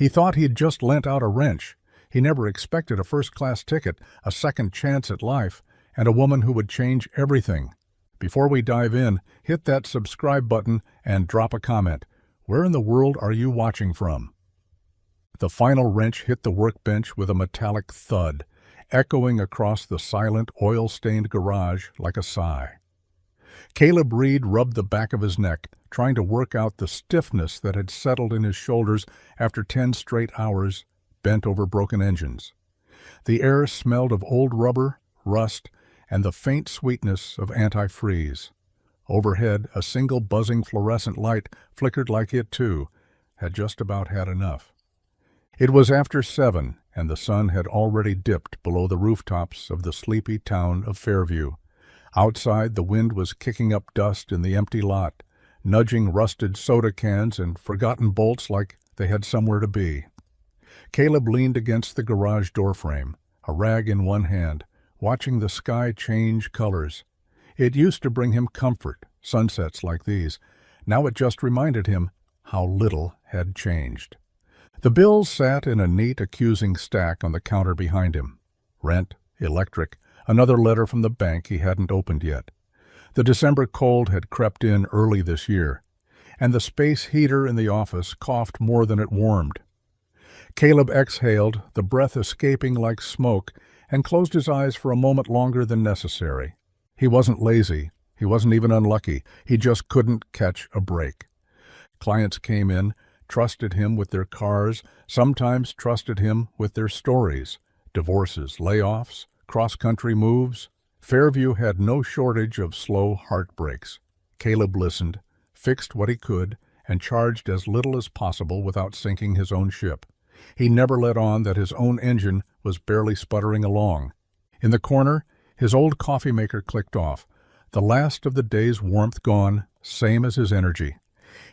He thought he'd just lent out a wrench. He never expected a first-class ticket, a second chance at life, and a woman who would change everything. Before we dive in, hit that subscribe button and drop a comment. Where in the world are you watching from? The final wrench hit the workbench with a metallic thud, echoing across the silent, oil-stained garage like a sigh. Caleb Reed rubbed the back of his neck, trying to work out the stiffness that had settled in his shoulders after 10 straight hours bent over broken engines. The air smelled of old rubber, rust, and the faint sweetness of antifreeze. Overhead, a single buzzing fluorescent light flickered like it, too, had just about had enough. It was after 7, and the sun had already dipped below the rooftops of the sleepy town of Fairview. Outside, the wind was kicking up dust in the empty lot, nudging rusted soda cans and forgotten bolts like they had somewhere to be. Caleb leaned against the garage doorframe, a rag in one hand, watching the sky change colors. It used to bring him comfort, sunsets like these. Now it just reminded him how little had changed. The bills sat in a neat, accusing stack on the counter behind him. Rent, electric, another letter from the bank he hadn't opened yet. The December cold had crept in early this year, and the space heater in the office coughed more than it warmed. Caleb exhaled, the breath escaping like smoke, and closed his eyes for a moment longer than necessary. He wasn't lazy. He wasn't even unlucky. He just couldn't catch a break. Clients came in, trusted him with their cars, sometimes trusted him with their stories. Divorces, layoffs, cross-country moves. Fairview had no shortage of slow heartbreaks. Caleb listened, fixed what he could, and charged as little as possible without sinking his own ship. He never let on that his own engine was barely sputtering along. In the corner, his old coffee maker clicked off, the last of the day's warmth gone, same as his energy.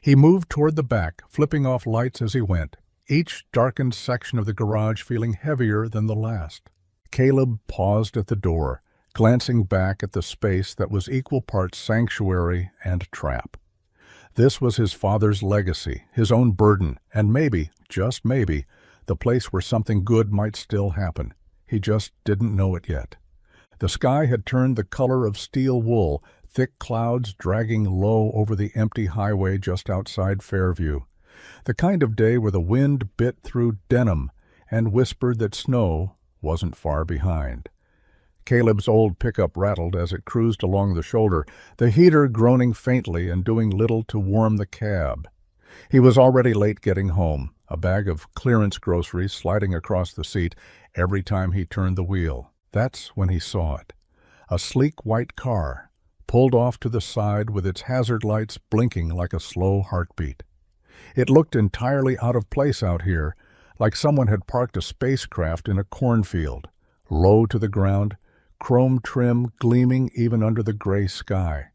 He moved toward the back, flipping off lights as he went, each darkened section of the garage feeling heavier than the last. Caleb paused at the door, glancing back at the space that was equal parts sanctuary and trap. This was his father's legacy, his own burden, and maybe, just maybe, the place where something good might still happen. He just didn't know it yet. The sky had turned the color of steel wool, thick clouds dragging low over the empty highway just outside Fairview. The kind of day where the wind bit through denim and whispered that snow wasn't far behind. Caleb's old pickup rattled as it cruised along the shoulder, the heater groaning faintly and doing little to warm the cab. He was already late getting home, a bag of clearance groceries sliding across the seat every time he turned the wheel. That's when he saw it. A sleek white car, pulled off to the side with its hazard lights blinking like a slow heartbeat. It looked entirely out of place out here, like someone had parked a spacecraft in a cornfield, low to the ground, chrome trim gleaming even under the gray sky.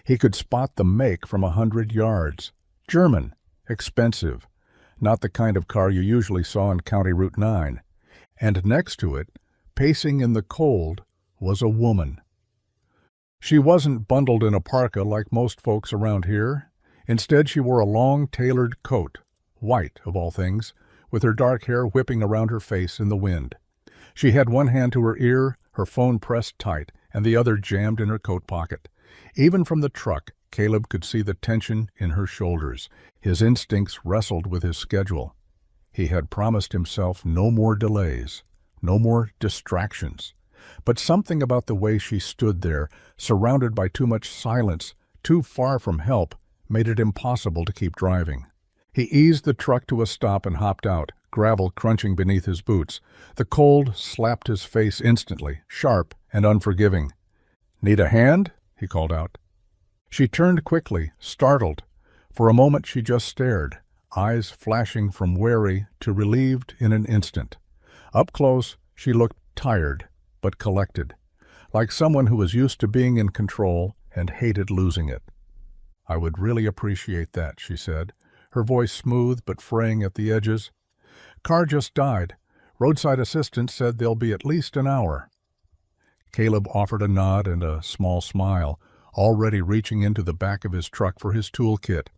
He could spot the make from 100 yards. German, expensive, not the kind of car you usually saw on County Route 9. And next to it, pacing in the cold, was a woman. She wasn't bundled in a parka like most folks around here. Instead, she wore a long, tailored coat, white of all things, with her dark hair whipping around her face in the wind. She had one hand to her ear, her phone pressed tight, and the other jammed in her coat pocket. Even from the truck, Caleb could see the tension in her shoulders. His instincts wrestled with his schedule. He had promised himself no more delays, no more distractions. But something about the way she stood there, surrounded by too much silence, too far from help, made it impossible to keep driving. He eased the truck to a stop and hopped out, gravel crunching beneath his boots. The cold slapped his face instantly, sharp and unforgiving. "Need a hand?" he called out. She turned quickly, startled. For a moment she just stared, eyes flashing from wary to relieved in an instant. Up close, she looked tired, but collected, like someone who was used to being in control and hated losing it. "I would really appreciate that," she said, her voice smooth but fraying at the edges. "Car just died. Roadside assistance said they'll be at least an hour." Caleb offered a nod and a small smile, already reaching into the back of his truck for his toolkit.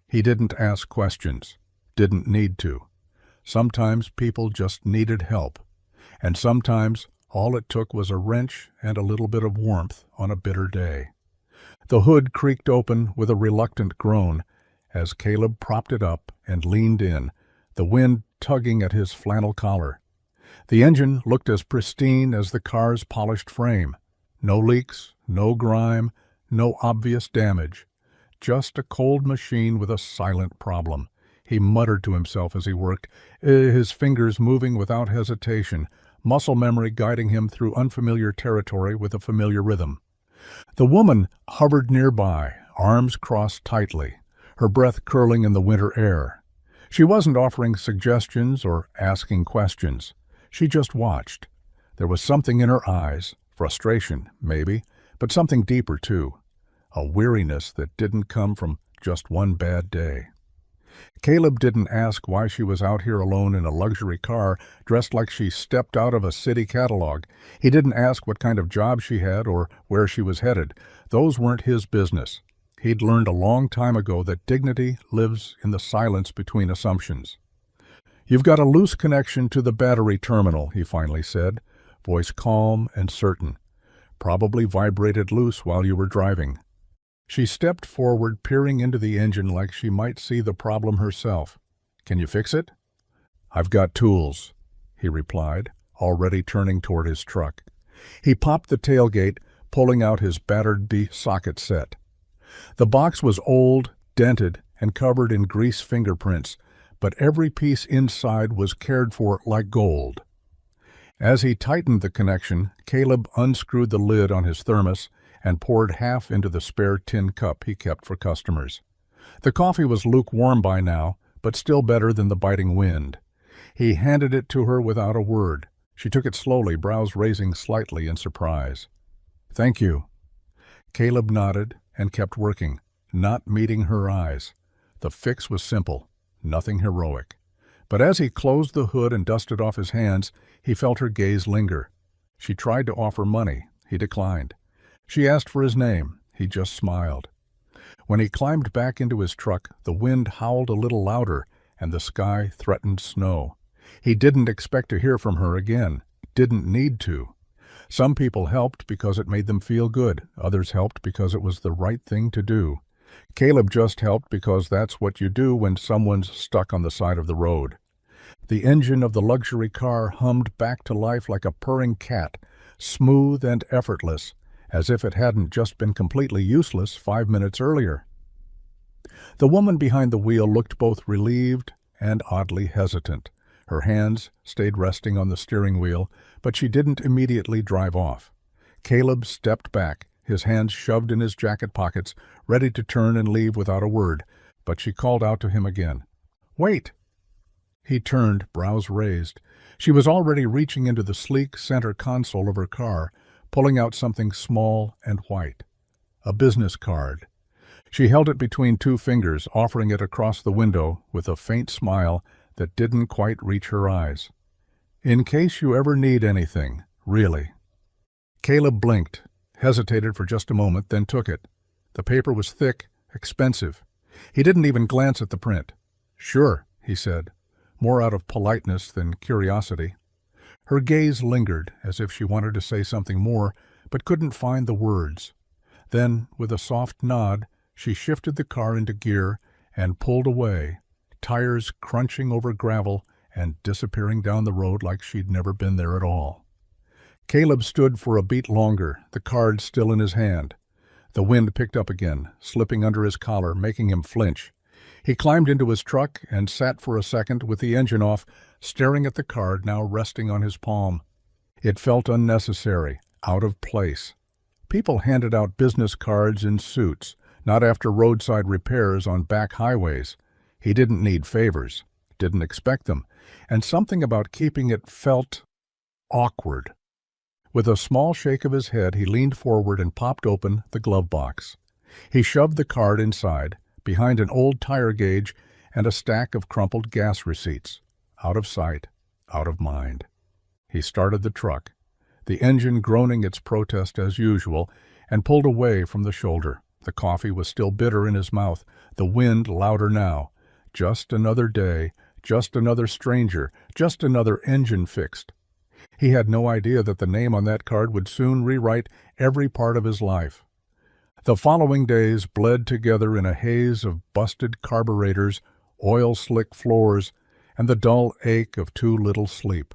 He didn't ask questions, didn't need to. Sometimes people just needed help, and sometimes all it took was a wrench and a little bit of warmth on a bitter day. The hood creaked open with a reluctant groan as Caleb propped it up and leaned in, the wind tugging at his flannel collar. The engine looked as pristine as the car's polished frame. No leaks, no grime, no obvious damage. Just a cold machine with a silent problem. He muttered to himself as he worked, his fingers moving without hesitation, muscle memory guiding him through unfamiliar territory with a familiar rhythm. The woman hovered nearby, arms crossed tightly, her breath curling in the winter air. She wasn't offering suggestions or asking questions. She just watched. There was something in her eyes, frustration, maybe, but something deeper, too. A weariness that didn't come from just one bad day. Caleb didn't ask why she was out here alone in a luxury car, dressed like she stepped out of a city catalog. He didn't ask what kind of job she had or where she was headed. Those weren't his business. He'd learned a long time ago that dignity lives in the silence between assumptions. "You've got a loose connection to the battery terminal," he finally said, voice calm and certain. "Probably vibrated loose while you were driving." She stepped forward, peering into the engine like she might see the problem herself. "Can you fix it?" "I've got tools," he replied, already turning toward his truck. He popped the tailgate, pulling out his battered socket set. The box was old, dented, and covered in grease fingerprints, but every piece inside was cared for like gold. As he tightened the connection, Caleb unscrewed the lid on his thermos and poured half into the spare tin cup he kept for customers. The coffee was lukewarm by now, but still better than the biting wind. He handed it to her without a word. She took it slowly, brows raising slightly in surprise. "Thank you." Caleb nodded and kept working, not meeting her eyes. The fix was simple, nothing heroic. But as he closed the hood and dusted off his hands, he felt her gaze linger. She tried to offer money. He declined. She asked for his name. He just smiled. When he climbed back into his truck, the wind howled a little louder, and the sky threatened snow. He didn't expect to hear from her again. Didn't need to. Some people helped because it made them feel good. Others helped because it was the right thing to do. Caleb just helped because that's what you do when someone's stuck on the side of the road. The engine of the luxury car hummed back to life like a purring cat, smooth and effortless, as if it hadn't just been completely useless 5 minutes earlier. The woman behind the wheel looked both relieved and oddly hesitant. Her hands stayed resting on the steering wheel, but she didn't immediately drive off. Caleb stepped back, his hands shoved in his jacket pockets, ready to turn and leave without a word, but she called out to him again. "Wait!" He turned, brows raised. She was already reaching into the sleek center console of her car, pulling out something small and white. A business card. She held it between two fingers, offering it across the window with a faint smile that didn't quite reach her eyes. "In case you ever need anything, really." Caleb blinked, hesitated for just a moment, then took it. The paper was thick, expensive. He didn't even glance at the print. "Sure," he said, more out of politeness than curiosity. Her gaze lingered, as if she wanted to say something more, but couldn't find the words. Then, with a soft nod, she shifted the car into gear and pulled away, tires crunching over gravel and disappearing down the road like she'd never been there at all. Caleb stood for a beat longer, the card still in his hand. The wind picked up again, slipping under his collar, making him flinch. He climbed into his truck and sat for a second with the engine off, staring at the card now resting on his palm. It felt unnecessary, out of place. People handed out business cards in suits, not after roadside repairs on back highways. He didn't need favors, didn't expect them, and something about keeping it felt awkward. With a small shake of his head, he leaned forward and popped open the glove box. He shoved the card inside, behind an old tire gauge and a stack of crumpled gas receipts. Out of sight, out of mind. He started the truck, the engine groaning its protest as usual, and pulled away from the shoulder. The coffee was still bitter in his mouth, the wind louder now. Just another day, just another stranger, just another engine fixed. He had no idea that the name on that card would soon rewrite every part of his life. The following days bled together in a haze of busted carburetors, oil-slick floors, and the dull ache of too little sleep.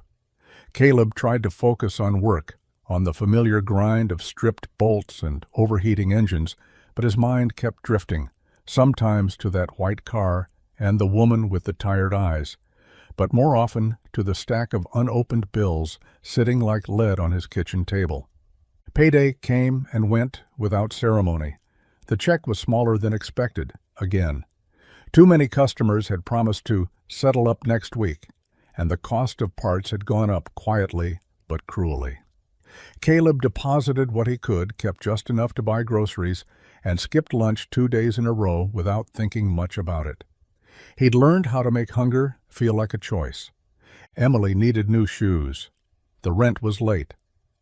Caleb tried to focus on work, on the familiar grind of stripped bolts and overheating engines, but his mind kept drifting, sometimes to that white car and the woman with the tired eyes, but more often to the stack of unopened bills sitting like lead on his kitchen table. Payday came and went without ceremony. The check was smaller than expected, again. Too many customers had promised to settle up next week, and the cost of parts had gone up quietly but cruelly. Caleb deposited what he could, kept just enough to buy groceries, and skipped lunch 2 days in a row without thinking much about it. He'd learned how to make hunger feel like a choice. Emily needed new shoes. The rent was late,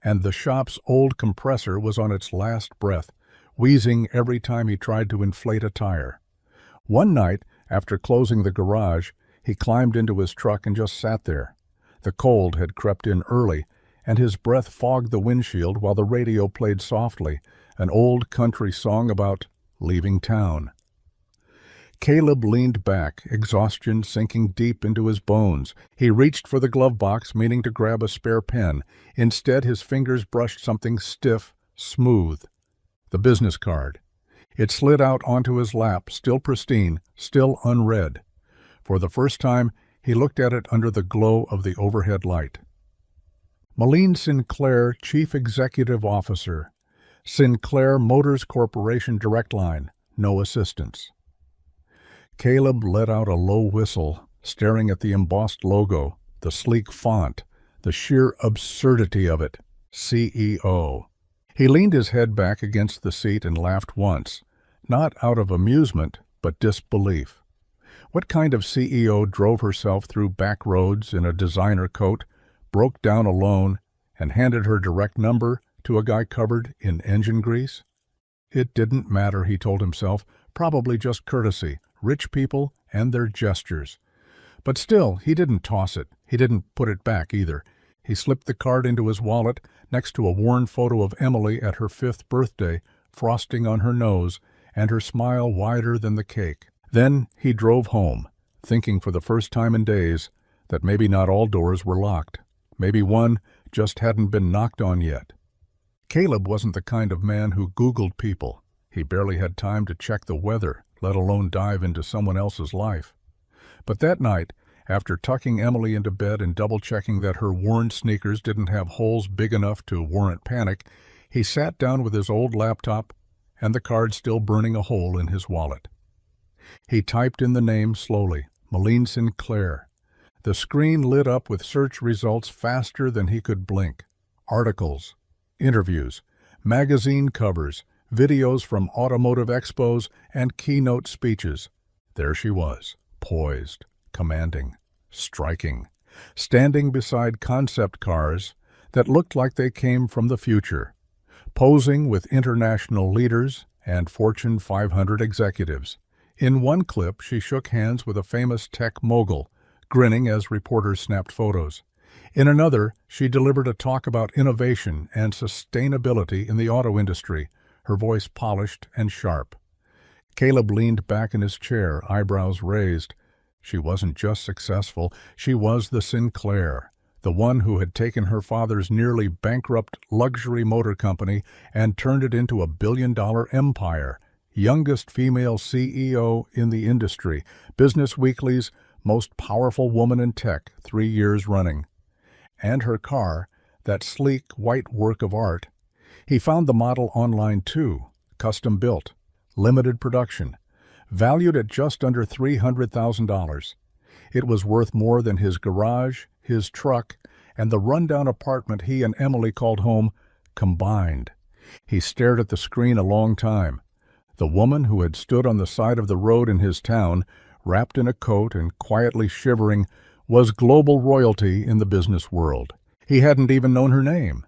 and the shop's old compressor was on its last breath, wheezing every time he tried to inflate a tire. One night, after closing the garage, he climbed into his truck and just sat there. The cold had crept in early, and his breath fogged the windshield while the radio played softly, an old country song about leaving town. Caleb leaned back, exhaustion sinking deep into his bones. He reached for the glove box, meaning to grab a spare pen. Instead, his fingers brushed something stiff, smooth. The business card. It slid out onto his lap, still pristine, still unread. For the first time, he looked at it under the glow of the overhead light. Malene Sinclair, Chief Executive Officer. Sinclair Motors Corporation Direct Line. No assistance. Caleb let out a low whistle, staring at the embossed logo, the sleek font, the sheer absurdity of it. CEO. He leaned his head back against the seat and laughed once, not out of amusement, but disbelief. What kind of CEO drove herself through back roads in a designer coat, broke down alone, and handed her direct number to a guy covered in engine grease? It didn't matter, he told himself, probably just courtesy, rich people and their gestures. But still, he didn't toss it. He didn't put it back either. He slipped the card into his wallet next to a worn photo of Emily at her 5th birthday, frosting on her nose, and her smile wider than the cake. Then he drove home, thinking for the first time in days that maybe not all doors were locked. Maybe one just hadn't been knocked on yet. Caleb wasn't the kind of man who Googled people. He barely had time to check the weather, let alone dive into someone else's life. But that night, after tucking Emily into bed and double-checking that her worn sneakers didn't have holes big enough to warrant panic, he sat down with his old laptop and the card still burning a hole in his wallet. He typed in the name slowly, Malene Sinclair. The screen lit up with search results faster than he could blink. Articles, interviews, magazine covers, videos from automotive expos, and keynote speeches. There she was, poised, commanding, striking, standing beside concept cars that looked like they came from the future, posing with international leaders and Fortune 500 executives. In one clip, she shook hands with a famous tech mogul, grinning as reporters snapped photos. In another, she delivered a talk about innovation and sustainability in the auto industry, her voice polished and sharp. Caleb leaned back in his chair, eyebrows raised. She wasn't just successful, she was the Sinclair, the one who had taken her father's nearly bankrupt luxury motor company and turned it into a billion-dollar empire, youngest female CEO in the industry, Business Weekly's most powerful woman in tech 3 years running. And her car, that sleek white work of art. He found the model online too, custom built, limited production, valued at just under $300,000. It was worth more than his garage, his truck, and the rundown apartment he and Emily called home combined. He stared at the screen a long time. The woman who had stood on the side of the road in his town, wrapped in a coat and quietly shivering, was global royalty in the business world. He hadn't even known her name.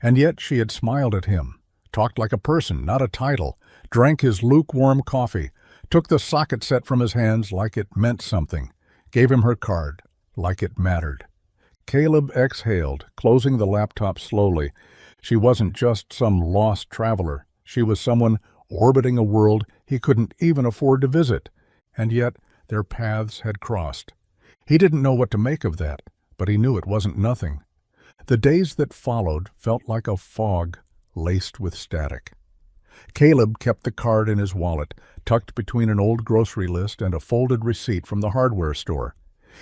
And yet she had smiled at him, talked like a person, not a title, drank his lukewarm coffee, took the socket set from his hands like it meant something. gave him her card, like it mattered. Caleb exhaled, closing the laptop slowly. She wasn't just some lost traveler. She was someone orbiting a world he couldn't even afford to visit, and yet their paths had crossed. He didn't know what to make of that, but he knew it wasn't nothing. The days that followed felt like a fog laced with static. Caleb kept the card in his wallet, tucked between an old grocery list and a folded receipt from the hardware store.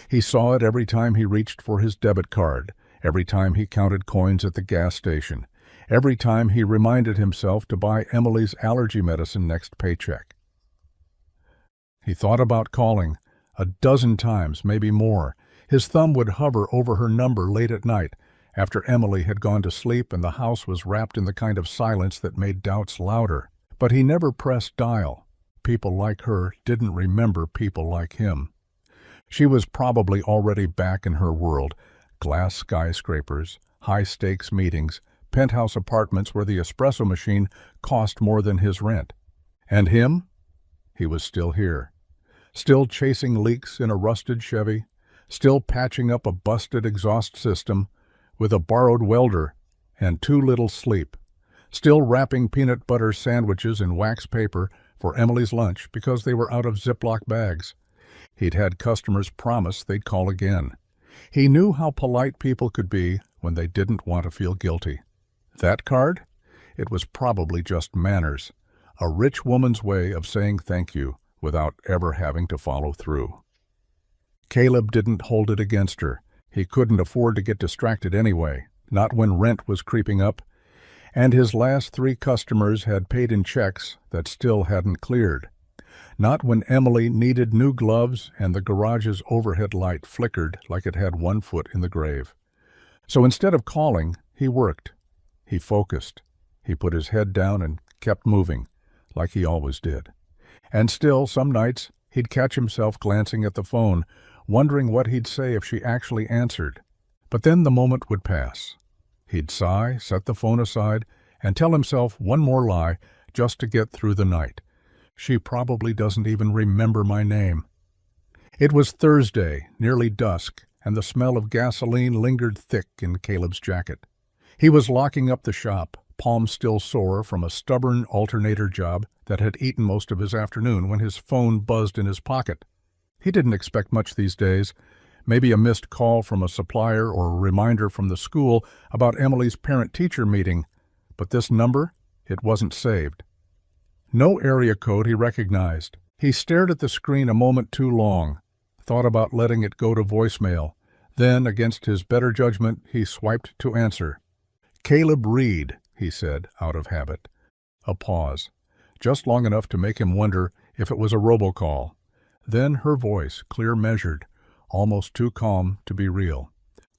He saw it every time he reached for his debit card, every time he counted coins at the gas station, every time he reminded himself to buy Emily's allergy medicine next paycheck. He thought about calling, a dozen times, maybe more. His thumb would hover over her number late at night, after Emily had gone to sleep and the house was wrapped in the kind of silence that made doubts louder. But he never pressed dial. People like her didn't remember people like him. She was probably already back in her world, glass skyscrapers, high-stakes meetings, penthouse apartments where the espresso machine cost more than his rent. And him? He was still here. Still chasing leaks in a rusted Chevy, still patching up a busted exhaust system with a borrowed welder and too little sleep, still wrapping peanut butter sandwiches in wax paper for Emily's lunch because they were out of Ziploc bags. He'd had customers promise they'd call again. He knew how polite people could be when they didn't want to feel guilty. That card? It was probably just manners, a rich woman's way of saying thank you without ever having to follow through. Caleb didn't hold it against her. He couldn't afford to get distracted anyway, not when rent was creeping up, and his last 3 customers had paid in checks that still hadn't cleared. Not when Emily needed new gloves and the garage's overhead light flickered like it had one foot in the grave. So instead of calling, he worked. He focused. He put his head down and kept moving, like he always did. And still, some nights, he'd catch himself glancing at the phone, wondering what he'd say if she actually answered. But then the moment would pass. He'd sigh, set the phone aside, and tell himself one more lie just to get through the night. She probably doesn't even remember my name. It was Thursday, nearly dusk, and the smell of gasoline lingered thick in Caleb's jacket. He was locking up the shop, palms still sore from a stubborn alternator job that had eaten most of his afternoon when his phone buzzed in his pocket. He didn't expect much these days, maybe a missed call from a supplier or a reminder from the school about Emily's parent-teacher meeting, but this number, it wasn't saved. No area code he recognized. He stared at the screen a moment too long, thought about letting it go to voicemail. Then, against his better judgment, he swiped to answer. "Caleb Reed," he said, out of habit. A pause, just long enough to make him wonder if it was a robocall. Then her voice, clear-measured, almost too calm to be real.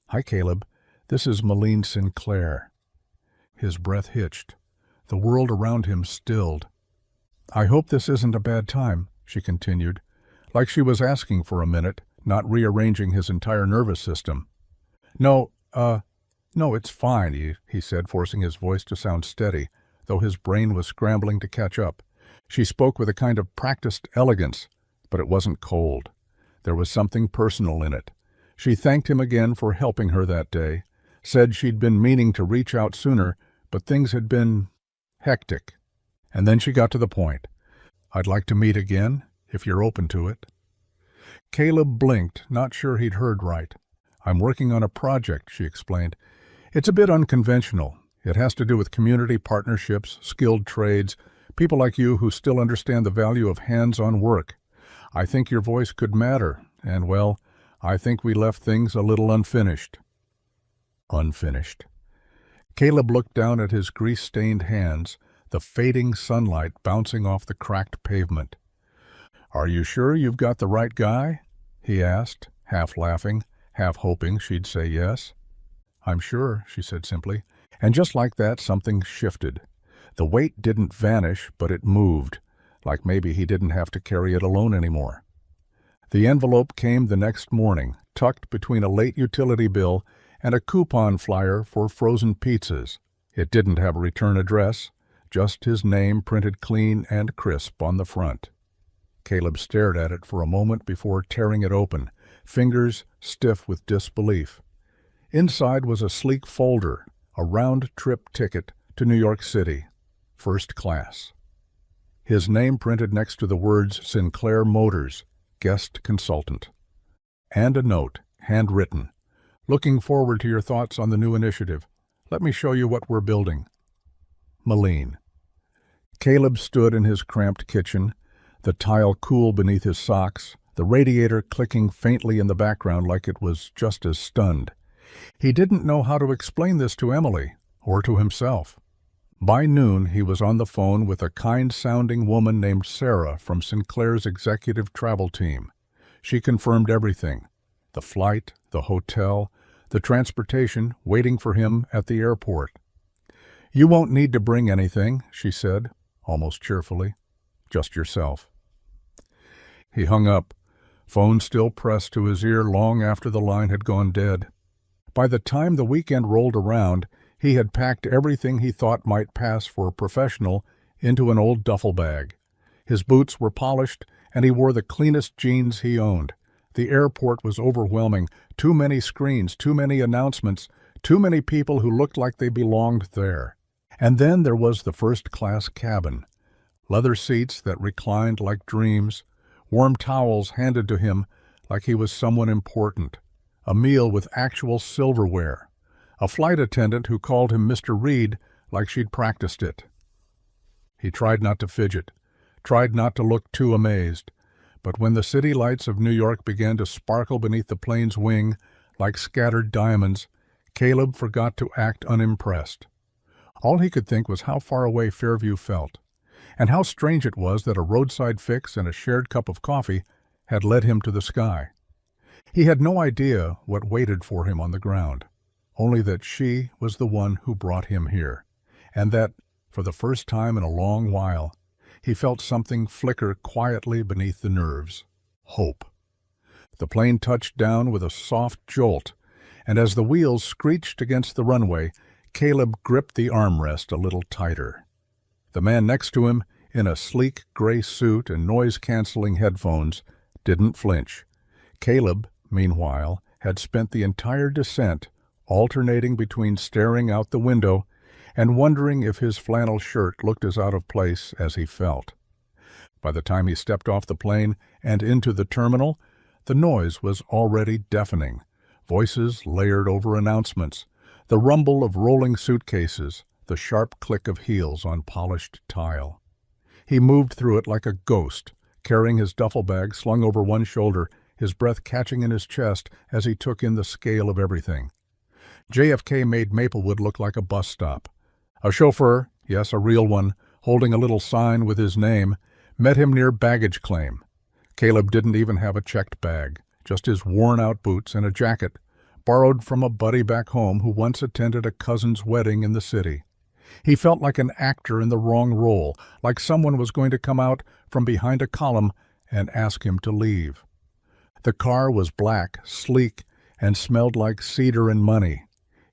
"Hi, Caleb. This is Malene Sinclair." His breath hitched. The world around him stilled. "I hope this isn't a bad time," she continued, like she was asking for a minute, not rearranging his entire nervous system. No, it's fine," he said, forcing his voice to sound steady, though his brain was scrambling to catch up. She spoke with a kind of practiced elegance, but it wasn't cold. There was something personal in it. She thanked him again for helping her that day, said she'd been meaning to reach out sooner, but things had been hectic. And then she got to the point. "I'd like to meet again, if you're open to it." Caleb blinked, not sure he'd heard right. "I'm working on a project," she explained. "It's a bit unconventional. It has to do with community partnerships, skilled trades, people like you who still understand the value of hands-on work. I think your voice could matter, and, well, I think we left things a little unfinished." Unfinished. Caleb looked down at his grease-stained hands, the fading sunlight bouncing off the cracked pavement. "Are you sure you've got the right guy?" he asked, half laughing, half hoping she'd say yes. "I'm sure," she said simply, and just like that something shifted. The weight didn't vanish, but it moved, like maybe he didn't have to carry it alone anymore. The envelope came the next morning, tucked between a late utility bill and a coupon flyer for frozen pizzas. It didn't have a return address, just his name printed clean and crisp on the front. Caleb stared at it for a moment before tearing it open, fingers stiff with disbelief. Inside was a sleek folder, a round-trip ticket to New York City, first class. His name printed next to the words Sinclair Motors, guest consultant. And a note, handwritten. Looking forward to your thoughts on the new initiative. Let me show you what we're building. Malene. Caleb stood in his cramped kitchen, the tile cool beneath his socks, the radiator clicking faintly in the background like it was just as stunned. He didn't know how to explain this to Emily, or to himself. By noon, he was on the phone with a kind-sounding woman named Sarah from Sinclair's executive travel team. She confirmed everything: the flight, the hotel, the transportation waiting for him at the airport. "You won't need to bring anything," she said, almost cheerfully. "Just yourself." He hung up, phone still pressed to his ear long after the line had gone dead. By the time the weekend rolled around, he had packed everything he thought might pass for a professional into an old duffel bag. His boots were polished, and he wore the cleanest jeans he owned. The airport was overwhelming. Too many screens, too many announcements, too many people who looked like they belonged there. And then there was the first-class cabin. Leather seats that reclined like dreams, warm towels handed to him like he was someone important, a meal with actual silverware, a flight attendant who called him Mr. Reed like she'd practiced it. He tried not to fidget, tried not to look too amazed, but when the city lights of New York began to sparkle beneath the plane's wing like scattered diamonds, Caleb forgot to act unimpressed. All he could think was how far away Fairview felt, and how strange it was that a roadside fix and a shared cup of coffee had led him to the sky. He had no idea what waited for him on the ground, only that she was the one who brought him here, and that, for the first time in a long while, he felt something flicker quietly beneath the nerves: hope. The plane touched down with a soft jolt, and as the wheels screeched against the runway, Caleb gripped the armrest a little tighter. The man next to him, in a sleek gray suit and noise-canceling headphones, didn't flinch. Caleb, meanwhile, had spent the entire descent alternating between staring out the window and wondering if his flannel shirt looked as out of place as he felt. By the time he stepped off the plane and into the terminal, the noise was already deafening. Voices layered over announcements, the rumble of rolling suitcases, the sharp click of heels on polished tile. He moved through it like a ghost, carrying his duffel bag slung over one shoulder, his breath catching in his chest as he took in the scale of everything. JFK made Maplewood look like a bus stop. A chauffeur, yes, a real one, holding a little sign with his name, met him near baggage claim. Caleb didn't even have a checked bag, just his worn-out boots and a jacket, borrowed from a buddy back home who once attended a cousin's wedding in the city. He felt like an actor in the wrong role, like someone was going to come out from behind a column and ask him to leave. The car was black, sleek, and smelled like cedar and money.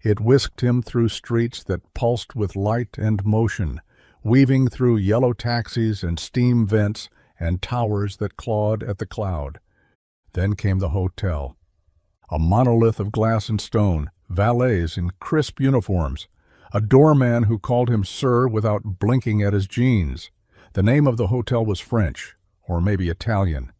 It whisked him through streets that pulsed with light and motion, weaving through yellow taxis and steam vents and towers that clawed at the cloud. Then came the hotel. A monolith of glass and stone, valets in crisp uniforms, a doorman who called him sir without blinking at his jeans. The name of the hotel was French, or maybe Italian.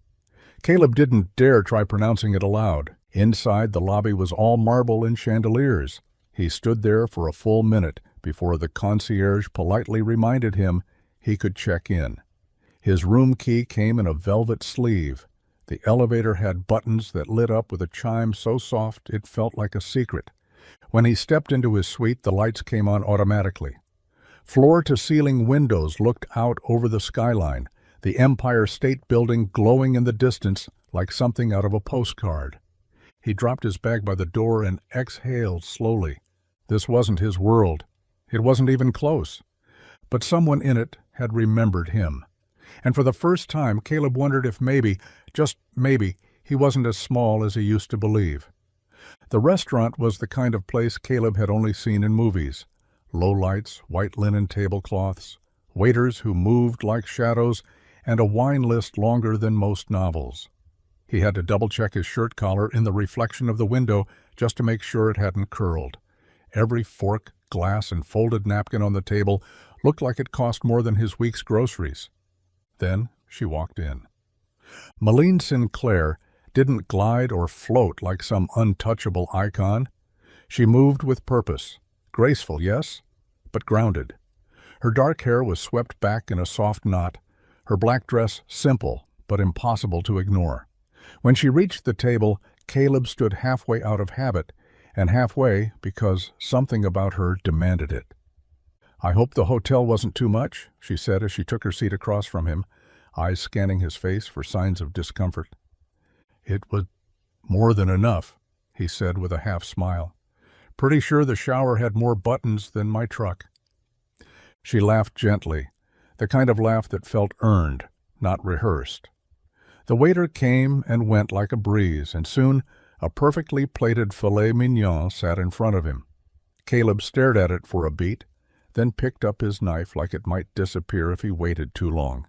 Caleb didn't dare try pronouncing it aloud. Inside, the lobby was all marble and chandeliers. He stood there for a full minute before the concierge politely reminded him he could check in. His room key came in a velvet sleeve. The elevator had buttons that lit up with a chime so soft it felt like a secret. When he stepped into his suite, the lights came on automatically. Floor-to-ceiling windows looked out over the skyline, the Empire State Building glowing in the distance like something out of a postcard. He dropped his bag by the door and exhaled slowly. This wasn't his world. It wasn't even close. But someone in it had remembered him. And for the first time, Caleb wondered if maybe, just maybe, he wasn't as small as he used to believe. The restaurant was the kind of place Caleb had only seen in movies. Low lights, white linen tablecloths, waiters who moved like shadows, and a wine list longer than most novels. He had to double-check his shirt collar in the reflection of the window just to make sure it hadn't curled. Every fork, glass, and folded napkin on the table looked like it cost more than his week's groceries. Then she walked in. Malene Sinclair didn't glide or float like some untouchable icon. She moved with purpose. Graceful, yes, but grounded. Her dark hair was swept back in a soft knot, her black dress simple but impossible to ignore. When she reached the table, Caleb stood halfway out of habit, and halfway because something about her demanded it. "I hope the hotel wasn't too much," she said as she took her seat across from him, eyes scanning his face for signs of discomfort. "It was more than enough," he said with a half-smile. "Pretty sure the shower had more buttons than my truck." She laughed gently, the kind of laugh that felt earned, not rehearsed. The waiter came and went like a breeze, and soon a perfectly plated filet mignon sat in front of him. Caleb stared at it for a beat, then picked up his knife like it might disappear if he waited too long.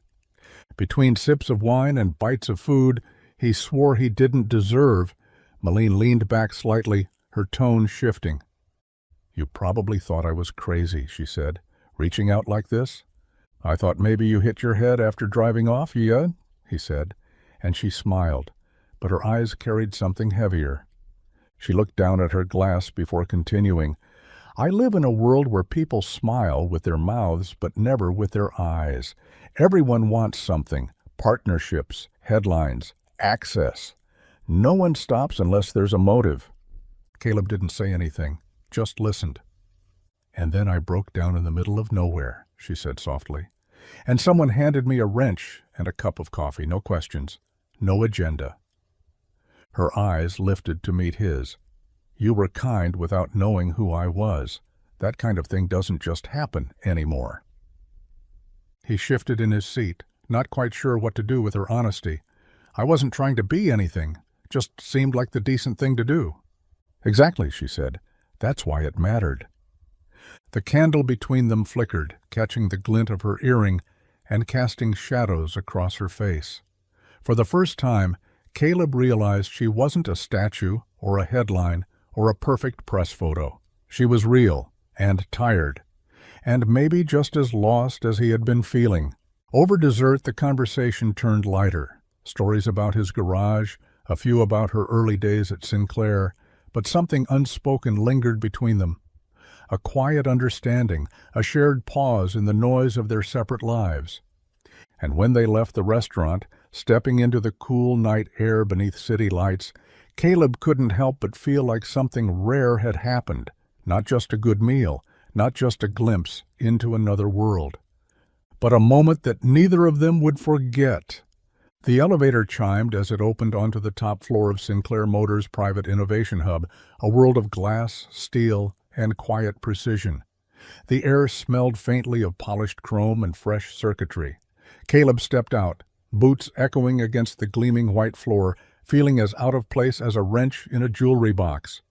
Between sips of wine and bites of food he swore he didn't deserve, Malene leaned back slightly, her tone shifting. "You probably thought I was crazy," she said, "reaching out like this. I thought maybe you hit your head after driving off, yeah?" he said, and she smiled, but her eyes carried something heavier. She looked down at her glass before continuing. "I live in a world where people smile with their mouths but never with their eyes. Everyone wants something, partnerships, headlines, access. No one stops unless there's a motive." Caleb didn't say anything, just listened. "And then I broke down in the middle of nowhere," she said softly. "And someone handed me a wrench and a cup of coffee, no questions, no agenda." Her eyes lifted to meet his. "You were kind without knowing who I was. That kind of thing doesn't just happen anymore." He shifted in his seat, not quite sure what to do with her honesty. "I wasn't trying to be anything, just seemed like the decent thing to do." "Exactly," she said. "That's why it mattered." The candle between them flickered, catching the glint of her earring and casting shadows across her face. For the first time, Caleb realized she wasn't a statue or a headline or a perfect press photo. She was real and tired, and maybe just as lost as he had been feeling. Over dessert, the conversation turned lighter. Stories about his garage, a few about her early days at Sinclair, but something unspoken lingered between them. A quiet understanding, a shared pause in the noise of their separate lives. And when they left the restaurant, stepping into the cool night air beneath city lights, Caleb couldn't help but feel like something rare had happened, not just a good meal, not just a glimpse into another world, but a moment that neither of them would forget. The elevator chimed as it opened onto the top floor of Sinclair Motors' private innovation hub, a world of glass, steel, and quiet precision. The air smelled faintly of polished chrome and fresh circuitry. Caleb stepped out, boots echoing against the gleaming white floor, feeling as out of place as a wrench in a jewelry box.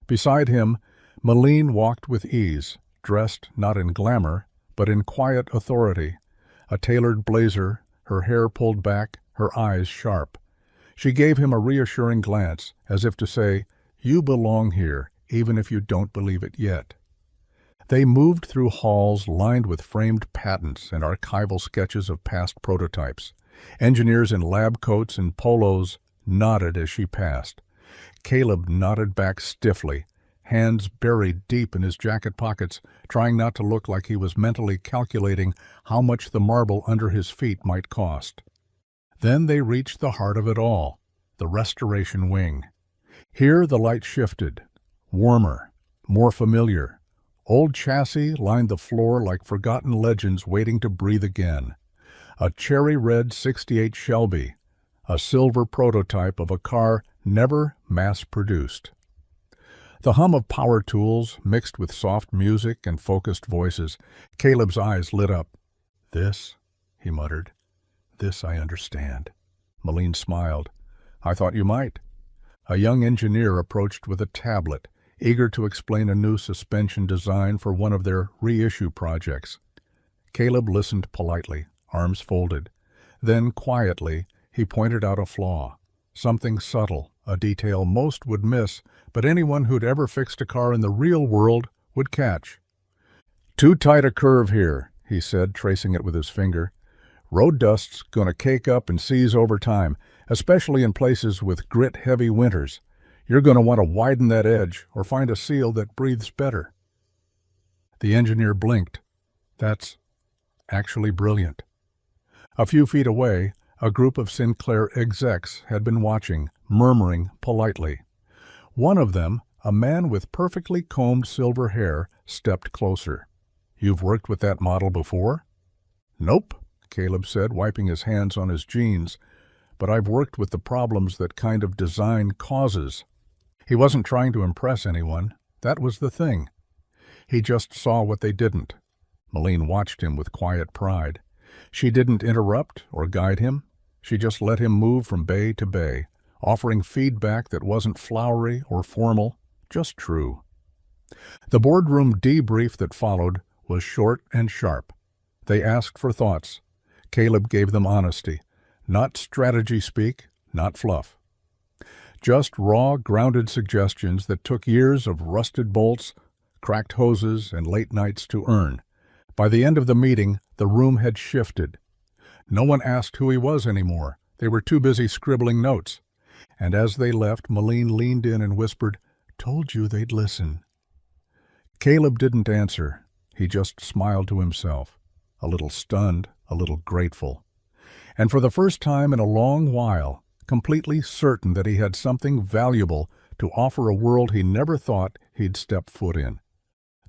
Beside him, Malene walked with ease, dressed not in glamour, but in quiet authority. A tailored blazer, her hair pulled back, her eyes sharp. She gave him a reassuring glance, as if to say, "You belong here, even if you don't believe it yet." They moved through halls lined with framed patents and archival sketches of past prototypes. Engineers in lab coats and polos nodded as she passed. Caleb nodded back stiffly, hands buried deep in his jacket pockets, trying not to look like he was mentally calculating how much the marble under his feet might cost. Then they reached the heart of it all, the restoration wing. Here the light shifted, warmer, more familiar. Old chassis lined the floor like forgotten legends waiting to breathe again. A cherry-red '68 Shelby, a silver prototype of a car never mass-produced. The hum of power tools mixed with soft music and focused voices. Caleb's eyes lit up. "This," he muttered. "This I understand." Malene smiled. "I thought you might." A young engineer approached with a tablet, eager to explain a new suspension design for one of their reissue projects. Caleb listened politely, arms folded. Then, quietly, he pointed out a flaw. Something subtle, a detail most would miss, but anyone who'd ever fixed a car in the real world would catch. "Too tight a curve here," he said, tracing it with his finger. "Road dust's gonna cake up and seize over time, especially in places with grit-heavy winters. You're gonna want to widen that edge or find a seal that breathes better." The engineer blinked. "That's actually brilliant." A few feet away, a group of Sinclair execs had been watching, murmuring politely. One of them, a man with perfectly combed silver hair, stepped closer. "You've worked with that model before?" "Nope," Caleb said, wiping his hands on his jeans, "but I've worked with the problems that kind of design causes." He wasn't trying to impress anyone. That was the thing. He just saw what they didn't. Malene watched him with quiet pride. She didn't interrupt or guide him. She just let him move from bay to bay, offering feedback that wasn't flowery or formal, just true. The boardroom debrief that followed was short and sharp. They asked for thoughts. Caleb gave them honesty. Not strategy speak, not fluff. Just raw, grounded suggestions that took years of rusted bolts, cracked hoses, and late nights to earn. By the end of the meeting, the room had shifted. No one asked who he was anymore. They were too busy scribbling notes. And as they left, Malene leaned in and whispered, "Told you they'd listen." Caleb didn't answer. He just smiled to himself, a little stunned, a little grateful. And for the first time in a long while, completely certain that he had something valuable to offer a world he never thought he'd step foot in.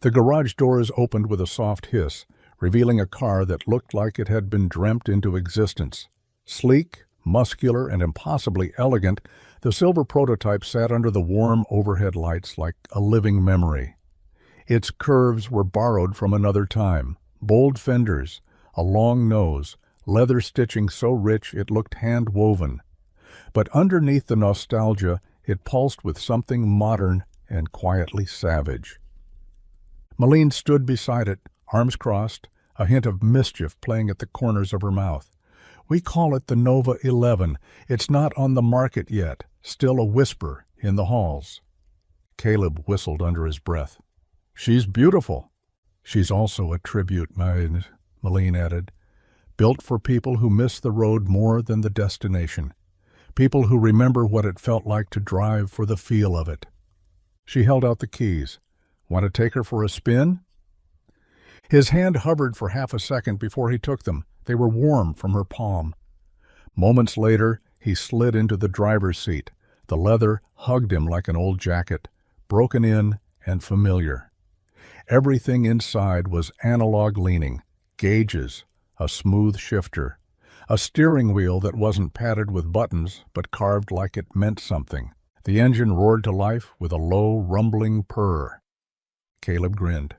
The garage doors opened with a soft hiss, revealing a car that looked like it had been dreamt into existence. Sleek, muscular, and impossibly elegant, the silver prototype sat under the warm overhead lights like a living memory. Its curves were borrowed from another time. Bold fenders, a long nose, leather stitching so rich it looked hand-woven. But underneath the nostalgia, it pulsed with something modern and quietly savage. Malene stood beside it, arms crossed, a hint of mischief playing at the corners of her mouth. "We call it the Nova 11. It's not on the market yet, still a whisper in the halls." Caleb whistled under his breath. "She's beautiful." "She's also a tribute," Malene added. "Built for people who miss the road more than the destination. People who remember what it felt like to drive for the feel of it." She held out the keys. "Want to take her for a spin?" His hand hovered for half a second before he took them. They were warm from her palm. Moments later, he slid into the driver's seat. The leather hugged him like an old jacket, broken in and familiar. Everything inside was analog leaning, gauges, a smooth shifter, a steering wheel that wasn't padded with buttons but carved like it meant something. The engine roared to life with a low, rumbling purr. Caleb grinned.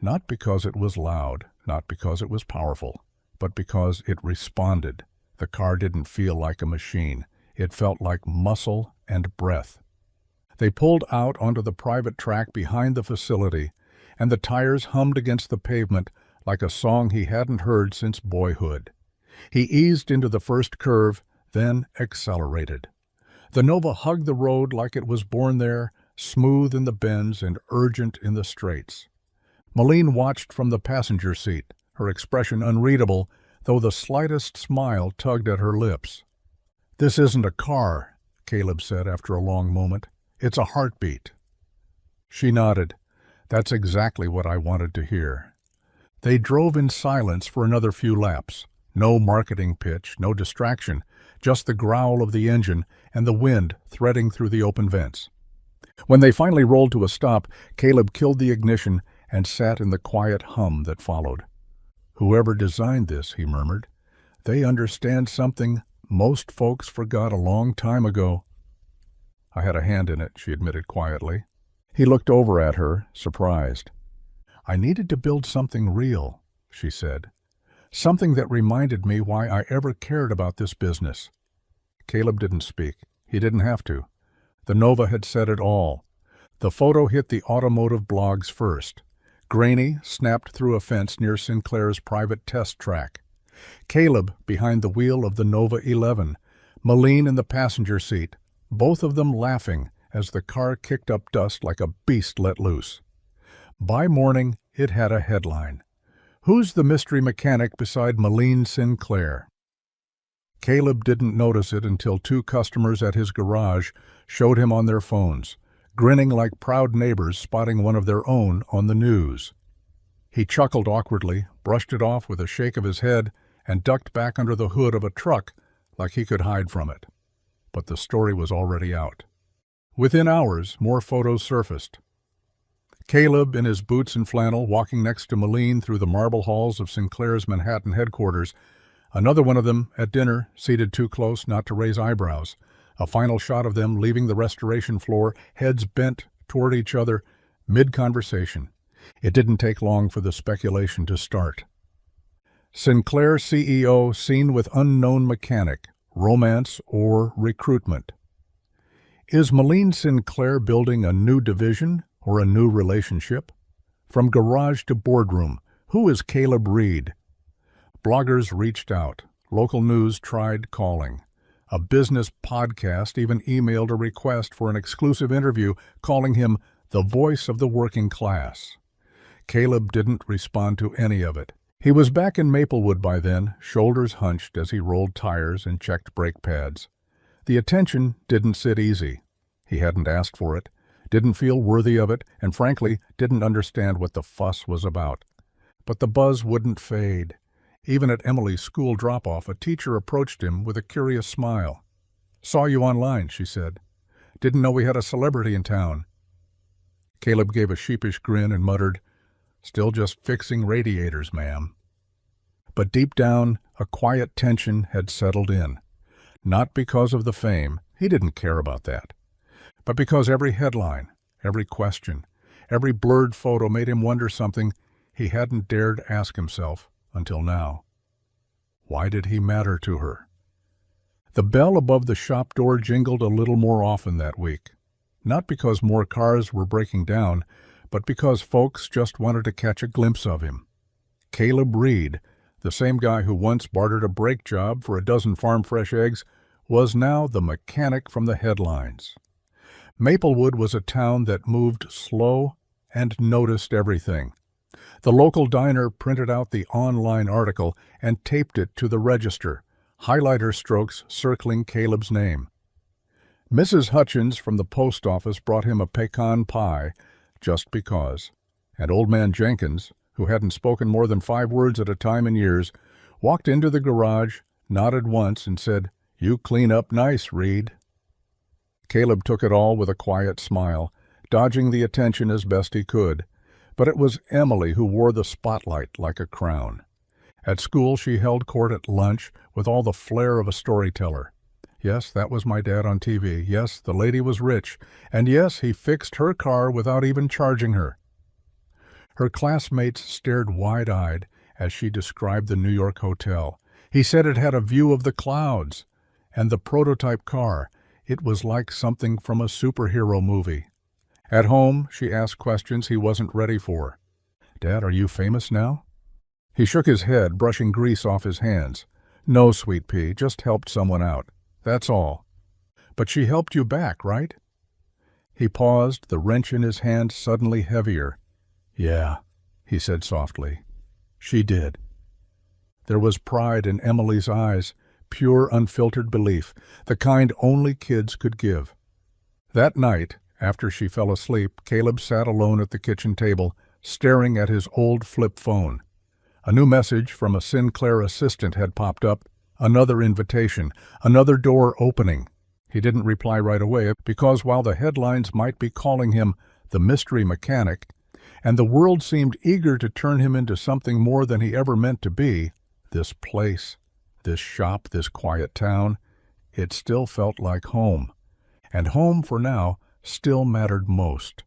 Not because it was loud, not because it was powerful, but because it responded. The car didn't feel like a machine. It felt like muscle and breath. They pulled out onto the private track behind the facility, and the tires hummed against the pavement like a song he hadn't heard since boyhood. He eased into the first curve, then accelerated. The Nova hugged the road like it was born there, smooth in the bends and urgent in the straights. Malene watched from the passenger seat, her expression unreadable, though the slightest smile tugged at her lips. "This isn't a car," Caleb said after a long moment. "It's a heartbeat." She nodded. "That's exactly what I wanted to hear." They drove in silence for another few laps. No marketing pitch, no distraction, just the growl of the engine and the wind threading through the open vents. When they finally rolled to a stop, Caleb killed the ignition and sat in the quiet hum that followed. "Whoever designed this," he murmured, "they understand something most folks forgot a long time ago." "I had a hand in it," she admitted quietly. He looked over at her, surprised. "I needed to build something real," she said. "Something that reminded me why I ever cared about this business." Caleb didn't speak. He didn't have to. The Nova had said it all. The photo hit the automotive blogs first. Grainy, snapped through a fence near Sinclair's private test track. Caleb behind the wheel of the Nova 11. Malene in the passenger seat, both of them laughing as the car kicked up dust like a beast let loose. By morning, it had a headline: "Who's the mystery mechanic beside Malene Sinclair?" Caleb didn't notice it until two customers at his garage showed him on their phones, grinning like proud neighbors spotting one of their own on the news. He chuckled awkwardly, brushed it off with a shake of his head, and ducked back under the hood of a truck like he could hide from it. But the story was already out. Within hours, more photos surfaced. Caleb, in his boots and flannel, walking next to Malene through the marble halls of Sinclair's Manhattan headquarters. Another one of them at dinner, seated too close not to raise eyebrows. A final shot of them leaving the restoration floor, heads bent toward each other, mid-conversation. It didn't take long for the speculation to start. Sinclair CEO seen with unknown mechanic, romance or recruitment. Is Malene Sinclair building a new division or a new relationship? From garage to boardroom, who is Caleb Reed? Bloggers reached out. Local news tried calling. A business podcast even emailed a request for an exclusive interview, calling him the voice of the working class. Caleb didn't respond to any of it. He was back in Maplewood by then, shoulders hunched as he rolled tires and checked brake pads. The attention didn't sit easy. He hadn't asked for it, didn't feel worthy of it, and frankly didn't understand what the fuss was about. But the buzz wouldn't fade. Even at Emily's school drop-off, a teacher approached him with a curious smile. "Saw you online," she said. "Didn't know we had a celebrity in town." Caleb gave a sheepish grin and muttered, "Still just fixing radiators, ma'am." But deep down, a quiet tension had settled in. Not because of the fame, he didn't care about that, but because every headline, every question, every blurred photo made him wonder something he hadn't dared ask himself until now. Why did he matter to her? The bell above the shop door jingled a little more often that week, not because more cars were breaking down, but because folks just wanted to catch a glimpse of him. Caleb Reed, the same guy who once bartered a brake job for a dozen farm-fresh eggs, was now the mechanic from the headlines. Maplewood was a town that moved slow and noticed everything. The local diner printed out the online article and taped it to the register, highlighter strokes circling Caleb's name. Mrs. Hutchins from the post office brought him a pecan pie, just because, and Old Man Jenkins, who hadn't spoken more than 5 words at a time in years, walked into the garage, nodded once, and said, "You clean up nice, Reed." Caleb took it all with a quiet smile, dodging the attention as best he could. But it was Emily who wore the spotlight like a crown. At school she held court at lunch with all the flair of a storyteller. Yes, that was my dad on TV. Yes, the lady was rich. And yes, he fixed her car without even charging her. Her classmates stared wide-eyed as she described the New York hotel. He said it had a view of the clouds. And the prototype car, it was like something from a superhero movie. At home, she asked questions he wasn't ready for. "Dad, are you famous now?" He shook his head, brushing grease off his hands. "No, sweet pea, just helped someone out. That's all." "But she helped you back, right?" He paused, the wrench in his hand suddenly heavier. "Yeah," he said softly. "She did." There was pride in Emily's eyes, pure, unfiltered belief, the kind only kids could give. That night, after she fell asleep, Caleb sat alone at the kitchen table, staring at his old flip phone. A new message from a Sinclair assistant had popped up, another invitation, another door opening. He didn't reply right away because while the headlines might be calling him the mystery mechanic, and the world seemed eager to turn him into something more than he ever meant to be, this place, this shop, this quiet town, it still felt like home. And home, for now, still mattered most.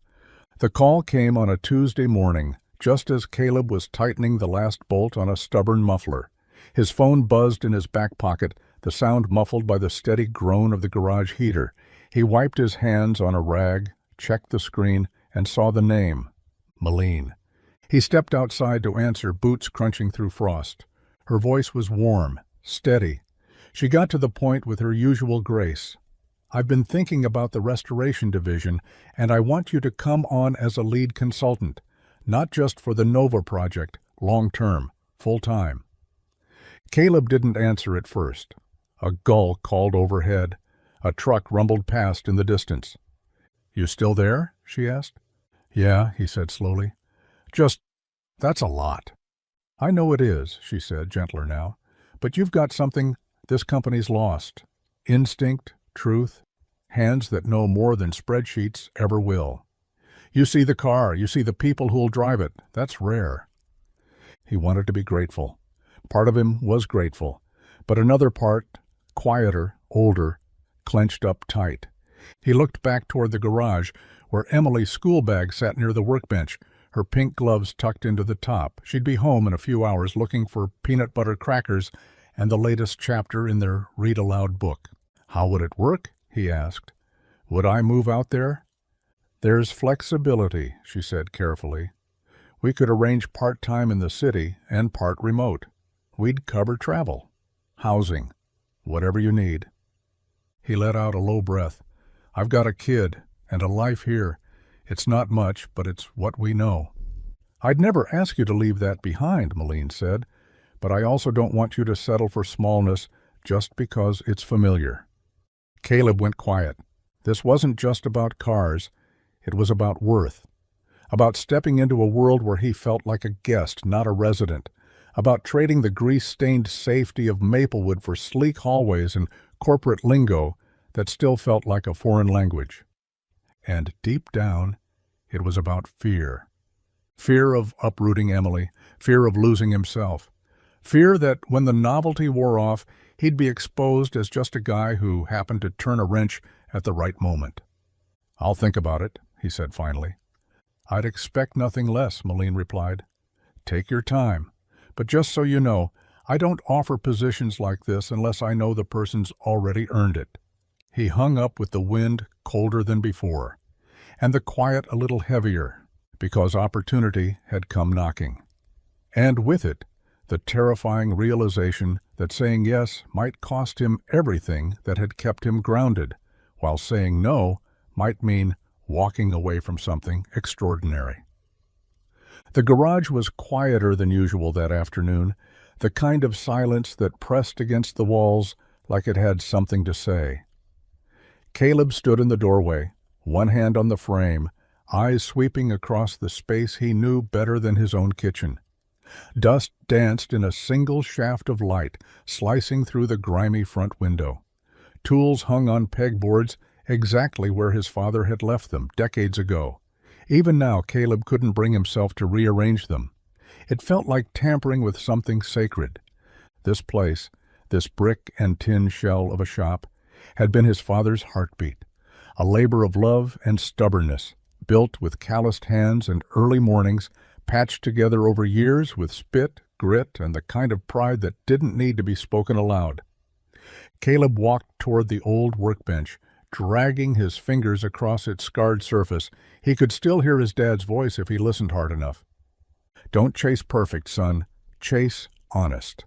The call came on a Tuesday morning, just as Caleb was tightening the last bolt on a stubborn muffler. His phone buzzed in his back pocket, the sound muffled by the steady groan of the garage heater. He wiped his hands on a rag, checked the screen, and saw the name, Malene. He stepped outside to answer, boots crunching through frost. Her voice was warm, steady. She got to the point with her usual grace. "I've been thinking about the restoration division, and I want you to come on as a lead consultant, not just for the Nova project, long-term, full-time." Caleb didn't answer at first. A gull called overhead. A truck rumbled past in the distance. "You still there?" she asked. "Yeah," he said slowly. That's a lot." "I know it is," she said, gentler now. "But you've got something this company's lost. Instinct, truth, hands that know more than spreadsheets ever will. You see the car, you see the people who'll drive it. That's rare." He wanted to be grateful. Part of him was grateful, but another part, quieter, older, clenched up tight. He looked back toward the garage, where Emily's school bag sat near the workbench, her pink gloves tucked into the top. She'd be home in a few hours looking for peanut butter crackers and the latest chapter in their read-aloud book. "How would it work?" he asked. "Would I move out there?" "There's flexibility," she said carefully. "We could arrange part-time in the city and part remote. We'd cover travel, housing, whatever you need." He let out a low breath. "I've got a kid and a life here. It's not much, but it's what we know." "I'd never ask you to leave that behind," Malene said, "but I also don't want you to settle for smallness just because it's familiar." Caleb went quiet. This wasn't just about cars. It was about worth. About stepping into a world where he felt like a guest, not a resident. About trading the grease-stained safety of Maplewood for sleek hallways and corporate lingo that still felt like a foreign language. And deep down, it was about fear. Fear of uprooting Emily, fear of losing himself. Fear that when the novelty wore off, he'd be exposed as just a guy who happened to turn a wrench at the right moment. "I'll think about it," he said finally. "I'd expect nothing less," Malene replied. "Take your time. But just so you know, I don't offer positions like this unless I know the person's already earned it." He hung up with the wind colder than before, and the quiet a little heavier, because opportunity had come knocking. And with it, the terrifying realization that saying yes might cost him everything that had kept him grounded, while saying no might mean walking away from something extraordinary. The garage was quieter than usual that afternoon, the kind of silence that pressed against the walls like it had something to say. Caleb stood in the doorway, one hand on the frame, eyes sweeping across the space he knew better than his own kitchen. Dust danced in a single shaft of light, slicing through the grimy front window. Tools hung on pegboards exactly where his father had left them decades ago. Even now, Caleb couldn't bring himself to rearrange them. It felt like tampering with something sacred. This place, this brick and tin shell of a shop, had been his father's heartbeat, a labor of love and stubbornness, built with calloused hands and early mornings, patched together over years with spit, grit, and the kind of pride that didn't need to be spoken aloud. Caleb walked toward the old workbench, dragging his fingers across its scarred surface. He could still hear his dad's voice if he listened hard enough. "Don't chase perfect, son. Chase honest."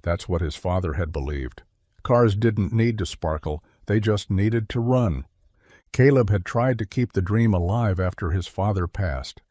That's what his father had believed. Cars didn't need to sparkle, they just needed to run. Caleb had tried to keep the dream alive after his father passed,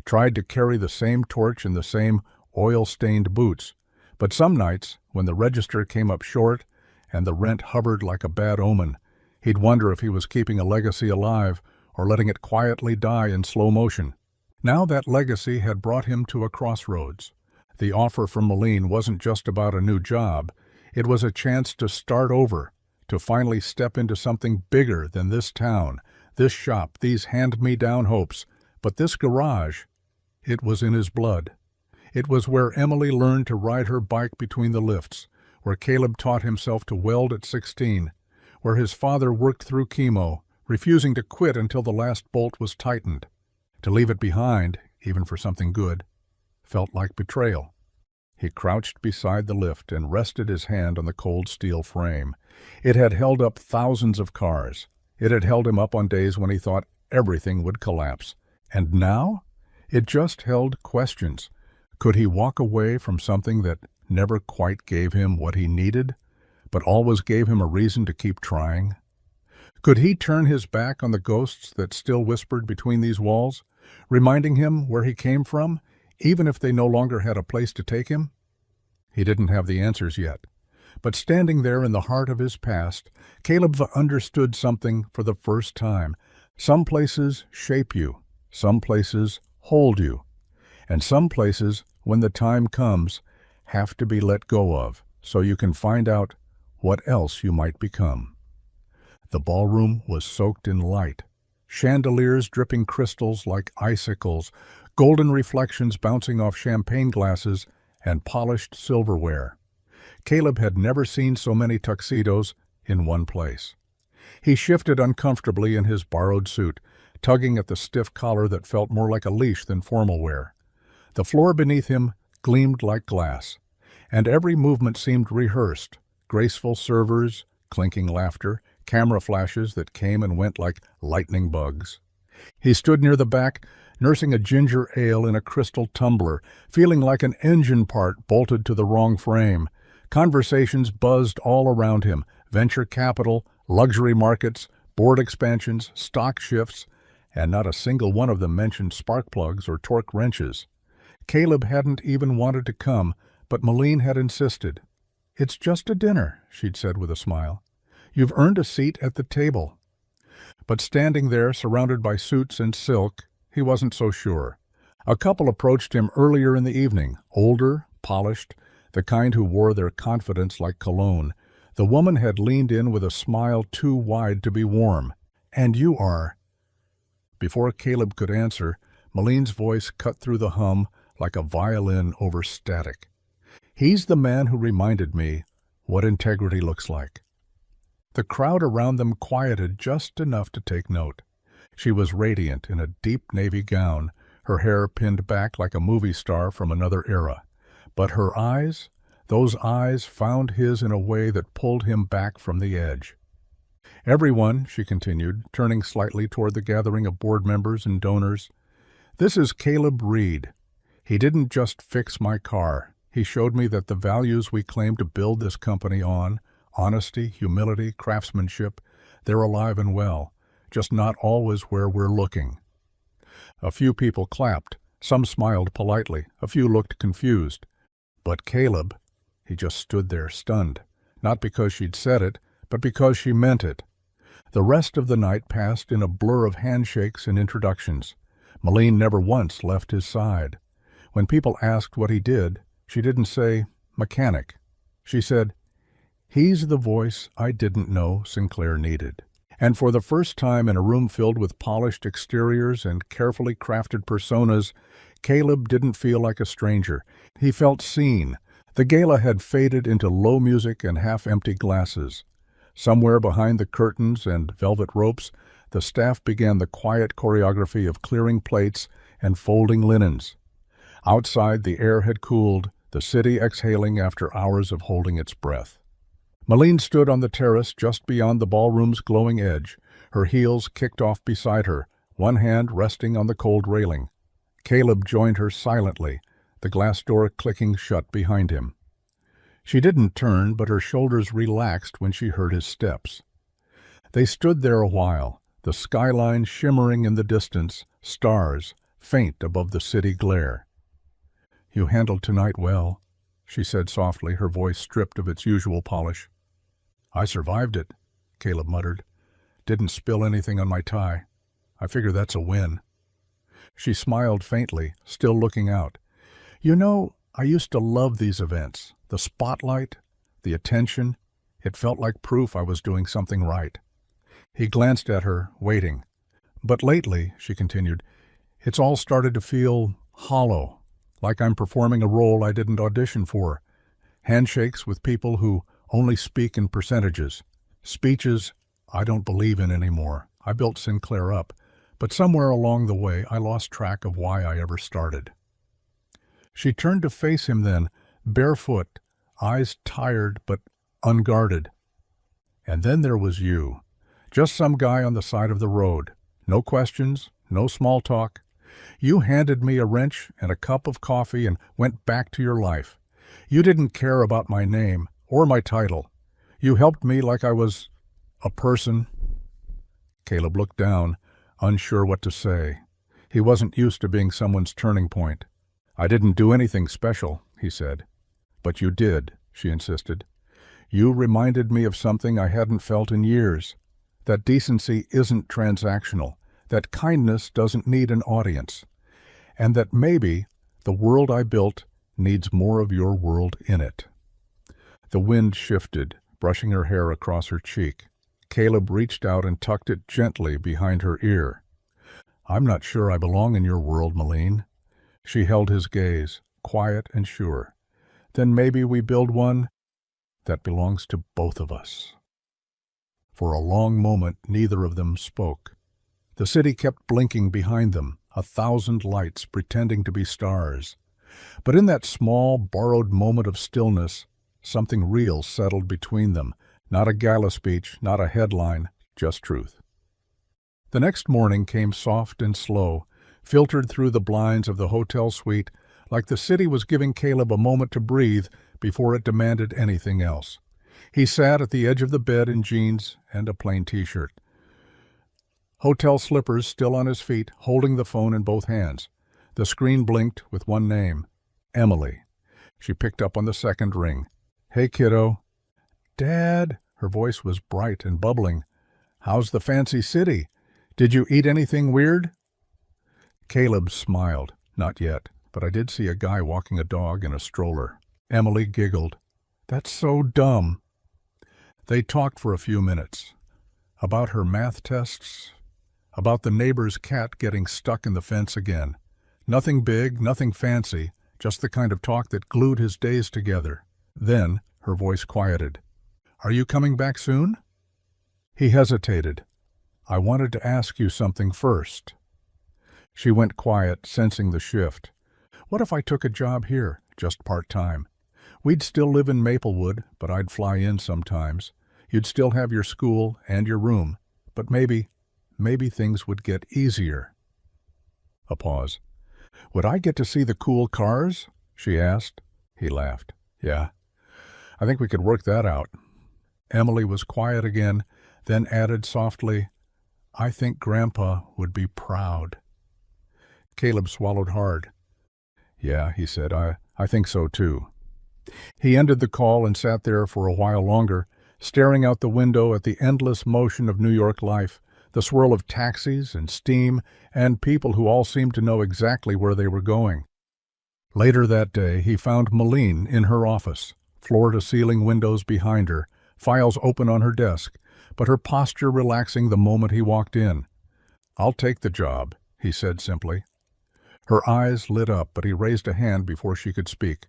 tried to carry the same torch in the same oil-stained boots, but some nights, when the register came up short and the rent hovered like a bad omen, he'd wonder if he was keeping a legacy alive or letting it quietly die in slow motion. Now that legacy had brought him to a crossroads. The offer from Malene wasn't just about a new job. It was a chance to start over, to finally step into something bigger than this town, this shop, these hand-me-down hopes. But this garage, it was in his blood. It was where Emily learned to ride her bike between the lifts, where Caleb taught himself to weld at 16, where his father worked through chemo, refusing to quit until the last bolt was tightened. To leave it behind, even for something good, felt like betrayal. He crouched beside the lift and rested his hand on the cold steel frame. It had held up thousands of cars. It had held him up on days when he thought everything would collapse. And now? It just held questions. Could he walk away from something that never quite gave him what he needed? but always gave him a reason to keep trying? Could he turn his back on the ghosts that still whispered between these walls, reminding him where he came from, even if they no longer had a place to take him? He didn't have the answers yet. But standing there in the heart of his past, Caleb understood something for the first time. Some places shape you, some places hold you, and some places, when the time comes, have to be let go of so you can find out what else you might become. The ballroom was soaked in light, chandeliers dripping crystals like icicles, golden reflections bouncing off champagne glasses, and polished silverware. Caleb had never seen so many tuxedos in one place. He shifted uncomfortably in his borrowed suit, tugging at the stiff collar that felt more like a leash than formal wear. The floor beneath him gleamed like glass, and every movement seemed rehearsed. Graceful servers, clinking laughter, camera flashes that came and went like lightning bugs. He stood near the back, nursing a ginger ale in a crystal tumbler, feeling like an engine part bolted to the wrong frame. Conversations buzzed all around him: venture capital, luxury markets, board expansions, stock shifts, and not a single one of them mentioned spark plugs or torque wrenches. Caleb hadn't even wanted to come, but Malene had insisted. "It's just a dinner," she'd said with a smile. "You've earned a seat at the table." But standing there, surrounded by suits and silk, he wasn't so sure. A couple approached him earlier in the evening, older, polished, the kind who wore their confidence like cologne. The woman had leaned in with a smile too wide to be warm. "And you are—" Before Caleb could answer, Malene's voice cut through the hum like a violin over static. "He's the man who reminded me what integrity looks like." The crowd around them quieted just enough to take note. She was radiant in a deep navy gown, her hair pinned back like a movie star from another era. But her eyes, those eyes found his in a way that pulled him back from the edge. "Everyone," she continued, turning slightly toward the gathering of board members and donors, "this is Caleb Reed. He didn't just fix my car. He showed me that the values we claim to build this company on, honesty, humility, craftsmanship, they're alive and well, just not always where we're looking." A few people clapped. Some smiled politely. A few looked confused. But Caleb, he just stood there stunned, not because she'd said it, but because she meant it. The rest of the night passed in a blur of handshakes and introductions. Malene never once left his side. When people asked what he did, she didn't say, "mechanic." She said, "He's the voice I didn't know Sinclair needed." And for the first time in a room filled with polished exteriors and carefully crafted personas, Caleb didn't feel like a stranger. He felt seen. The gala had faded into low music and half-empty glasses. Somewhere behind the curtains and velvet ropes, the staff began the quiet choreography of clearing plates and folding linens. Outside, the air had cooled, the city exhaling after hours of holding its breath. Malene stood on the terrace just beyond the ballroom's glowing edge, her heels kicked off beside her, one hand resting on the cold railing. Caleb joined her silently, the glass door clicking shut behind him. She didn't turn, but her shoulders relaxed when she heard his steps. They stood there a while, the skyline shimmering in the distance, stars faint above the city glare. "You handled tonight well," she said softly, her voice stripped of its usual polish. "I survived it," Caleb muttered. "Didn't spill anything on my tie. I figure that's a win." She smiled faintly, still looking out. "You know, I used to love these events. The spotlight, the attention. It felt like proof I was doing something right." He glanced at her, waiting. "But lately," she continued, "it's all started to feel hollow, like I'm performing a role I didn't audition for. Handshakes with people who only speak in percentages. Speeches I don't believe in anymore. I built Sinclair up, but somewhere along the way I lost track of why I ever started." She turned to face him then, barefoot, eyes tired but unguarded. "And then there was you. Just some guy on the side of the road. No questions, no small talk. You handed me a wrench and a cup of coffee and went back to your life. You didn't care about my name or my title. You helped me like I was a person." Caleb looked down, unsure what to say. He wasn't used to being someone's turning point. "I didn't do anything special," he said. "But you did," she insisted. "You reminded me of something I hadn't felt in years. That decency isn't transactional, that kindness doesn't need an audience, and that maybe the world I built needs more of your world in it." The wind shifted, brushing her hair across her cheek. Caleb reached out and tucked it gently behind her ear. "I'm not sure I belong in your world, Malene." She held his gaze, quiet and sure. "Then maybe we build one that belongs to both of us." For a long moment, neither of them spoke. The city kept blinking behind them, 1,000 lights pretending to be stars. But in that small, borrowed moment of stillness, something real settled between them. Not a gala speech, not a headline, just truth. The next morning came soft and slow, filtered through the blinds of the hotel suite, like the city was giving Caleb a moment to breathe before it demanded anything else. He sat at the edge of the bed in jeans and a plain t-shirt. Hotel slippers still on his feet, holding the phone in both hands. The screen blinked with one name, Emily. She picked up on the second ring. "Hey, kiddo." "Dad," her voice was bright and bubbling. "How's the fancy city? Did you eat anything weird?" Caleb smiled. "Not yet, but I did see a guy walking a dog in a stroller." Emily giggled. "That's so dumb." They talked for a few minutes. About her math tests, about the neighbor's cat getting stuck in the fence again. Nothing big, nothing fancy, just the kind of talk that glued his days together. Then her voice quieted. "Are you coming back soon?" He hesitated. "I wanted to ask you something first." She went quiet, sensing the shift. "What if I took a job here, just part-time? We'd still live in Maplewood, but I'd fly in sometimes. You'd still have your school and your room, but maybe things would get easier." A pause. "Would I get to see the cool cars?" she asked. He laughed. "Yeah, I think we could work that out." Emily was quiet again, then added softly, "I think Grandpa would be proud." Caleb swallowed hard. "Yeah," he said, I think so too." He ended the call and sat there for a while longer, staring out the window at the endless motion of New York life, the swirl of taxis and steam and people who all seemed to know exactly where they were going. Later that day, he found Malene in her office, floor-to-ceiling windows behind her, files open on her desk, but her posture relaxing the moment he walked in. "I'll take the job," he said simply. Her eyes lit up, but he raised a hand before she could speak.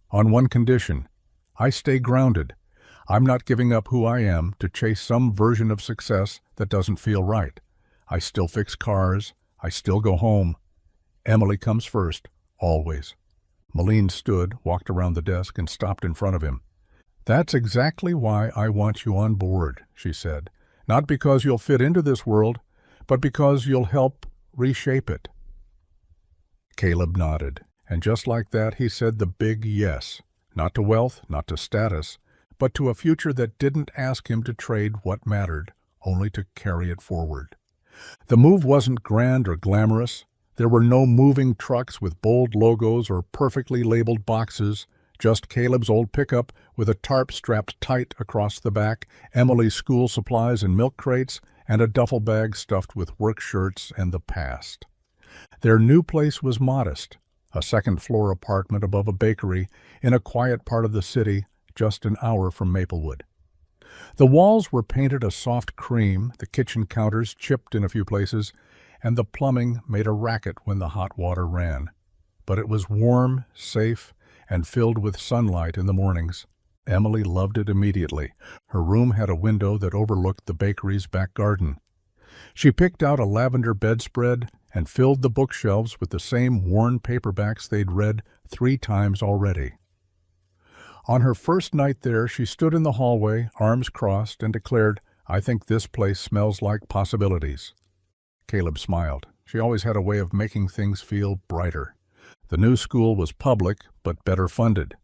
"On one condition. I stay grounded. I'm not giving up who I am to chase some version of success that doesn't feel right. I still fix cars. I still go home. Emily comes first, always." Malene stood, walked around the desk, and stopped in front of him. "That's exactly why I want you on board," she said. "Not because you'll fit into this world, but because you'll help reshape it." Caleb nodded, and just like that he said the big yes. Not to wealth, not to status, but to a future that didn't ask him to trade what mattered, only to carry it forward. The move wasn't grand or glamorous. There were no moving trucks with bold logos or perfectly labeled boxes, just Caleb's old pickup with a tarp strapped tight across the back, Emily's school supplies and milk crates, and a duffel bag stuffed with work shirts and the past. Their new place was modest, a second-floor apartment above a bakery in a quiet part of the city, just an hour from Maplewood. The walls were painted a soft cream, the kitchen counters chipped in a few places, and the plumbing made a racket when the hot water ran. But it was warm, safe, and filled with sunlight in the mornings. Emily loved it immediately. Her room had a window that overlooked the bakery's back garden. She picked out a lavender bedspread and filled the bookshelves with the same worn paperbacks they'd read 3 times already. On her first night there, she stood in the hallway, arms crossed, and declared, "I think this place smells like possibilities." Caleb smiled. She always had a way of making things feel brighter. The new school was public, but better funded.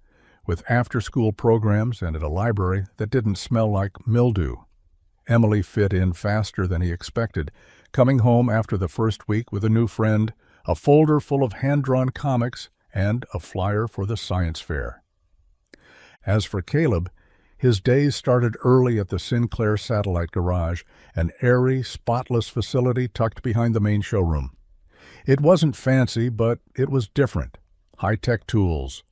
with after-school programs and at a library that didn't smell like mildew. Emily fit in faster than he expected, coming home after the first week with a new friend, a folder full of hand-drawn comics, and a flyer for the science fair. As for Caleb, his days started early at the Sinclair Satellite Garage, an airy, spotless facility tucked behind the main showroom. It wasn't fancy, but it was different. High-tech tools,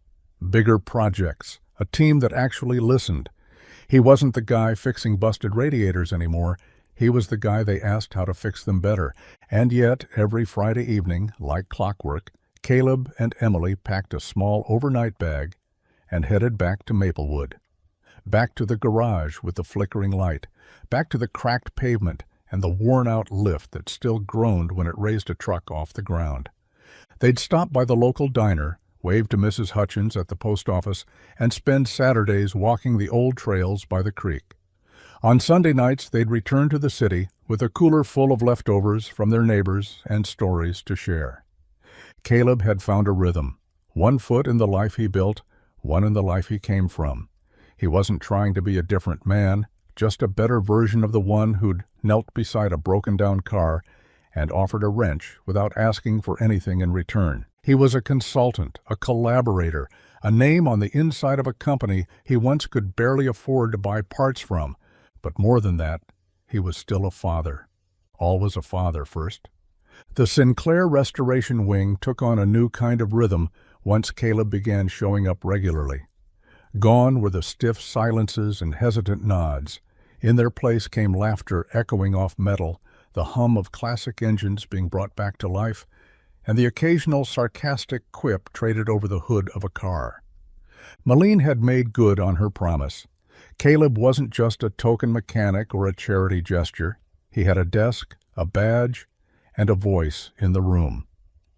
bigger projects, a team that actually listened. He wasn't the guy fixing busted radiators anymore. He was the guy they asked how to fix them better. And yet, every Friday evening, like clockwork, Caleb and Emily packed a small overnight bag and headed back to Maplewood. Back to the garage with the flickering light, back to the cracked pavement and the worn-out lift that still groaned when it raised a truck off the ground. They'd stop by the local diner, wave to Mrs. Hutchins at the post office, and spend Saturdays walking the old trails by the creek. On Sunday nights, they'd return to the city with a cooler full of leftovers from their neighbors and stories to share. Caleb had found a rhythm, one foot in the life he built, one in the life he came from. He wasn't trying to be a different man, just a better version of the one who'd knelt beside a broken-down car and offered a wrench without asking for anything in return. He was a consultant, a collaborator, a name on the inside of a company he once could barely afford to buy parts from. But more than that, he was still a father. Always a father first. The Sinclair Restoration Wing took on a new kind of rhythm once Caleb began showing up regularly. Gone were the stiff silences and hesitant nods. In their place came laughter echoing off metal, the hum of classic engines being brought back to life, and the occasional sarcastic quip traded over the hood of a car. Malene had made good on her promise. Caleb wasn't just a token mechanic or a charity gesture. He had a desk, a badge, and a voice in the room.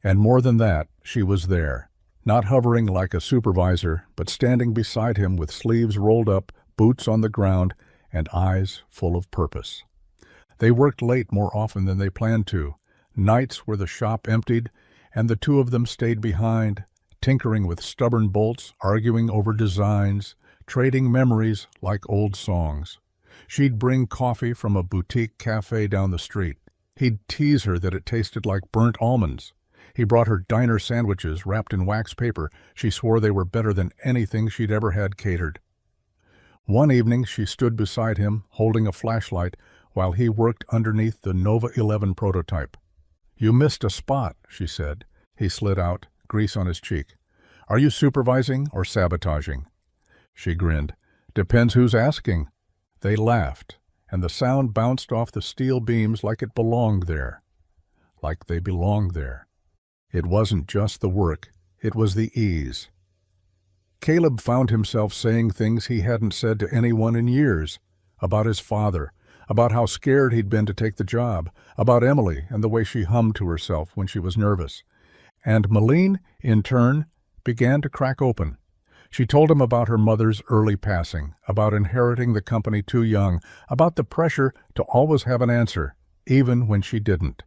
And more than that, she was there, not hovering like a supervisor, but standing beside him with sleeves rolled up, boots on the ground, and eyes full of purpose. They worked late more often than they planned to, nights where the shop emptied, and the two of them stayed behind, tinkering with stubborn bolts, arguing over designs, trading memories like old songs. She'd bring coffee from a boutique cafe down the street. He'd tease her that it tasted like burnt almonds. He brought her diner sandwiches wrapped in wax paper. She swore they were better than anything she'd ever had catered. One evening she stood beside him, holding a flashlight, while he worked underneath the Nova 11 prototype. "You missed a spot," she said. He slid out, grease on his cheek. "Are you supervising or sabotaging?" She grinned. "Depends who's asking." They laughed, and the sound bounced off the steel beams like it belonged there. Like they belonged there. It wasn't just the work, it was the ease. Caleb found himself saying things he hadn't said to anyone in years, about his father, about how scared he'd been to take the job, about Emily and the way she hummed to herself when she was nervous. And Malene, in turn, began to crack open. She told him about her mother's early passing, about inheriting the company too young, about the pressure to always have an answer, even when she didn't.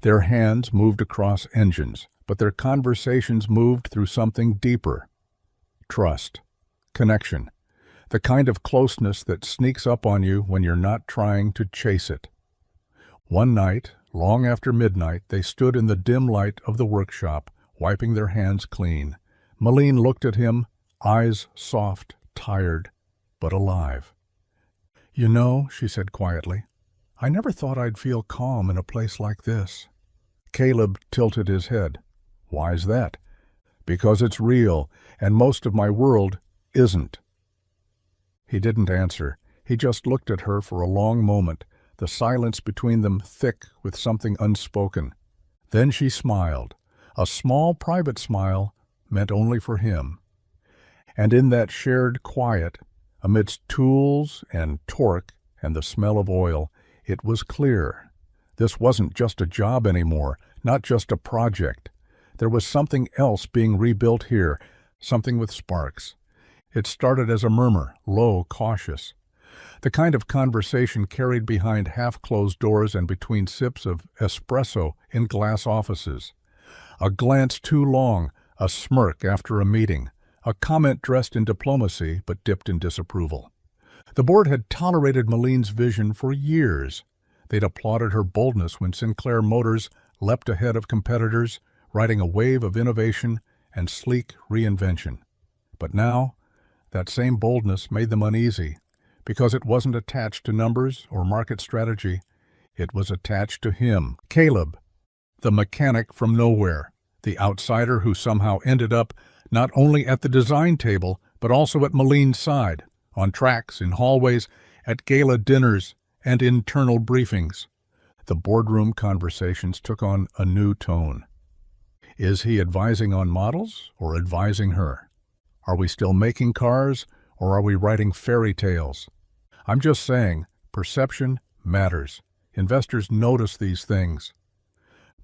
Their hands moved across engines, but their conversations moved through something deeper. Trust. Connection. The kind of closeness that sneaks up on you when you're not trying to chase it. One night, long after midnight, they stood in the dim light of the workshop, wiping their hands clean. Malene looked at him, eyes soft, tired, but alive. "You know," she said quietly, "I never thought I'd feel calm in a place like this." Caleb tilted his head. "Why's that?" "Because it's real, and most of my world isn't." He didn't answer. He just looked at her for a long moment, the silence between them thick with something unspoken. Then she smiled, a small private smile meant only for him. And in that shared quiet, amidst tools and torque and the smell of oil, it was clear. This wasn't just a job anymore, not just a project. There was something else being rebuilt here, something with sparks. It started as a murmur, low, cautious. The kind of conversation carried behind half-closed doors and between sips of espresso in glass offices. A glance too long, a smirk after a meeting, a comment dressed in diplomacy but dipped in disapproval. The board had tolerated Malene's vision for years. They'd applauded her boldness when Sinclair Motors leapt ahead of competitors, riding a wave of innovation and sleek reinvention. But now, that same boldness made them uneasy, because it wasn't attached to numbers or market strategy. It was attached to him, Caleb, the mechanic from nowhere, the outsider who somehow ended up not only at the design table, but also at Malene's side, on tracks, in hallways, at gala dinners, and internal briefings. The boardroom conversations took on a new tone. Is he advising on models or advising her? Are we still making cars or are we writing fairy tales? I'm just saying, perception matters. Investors notice these things.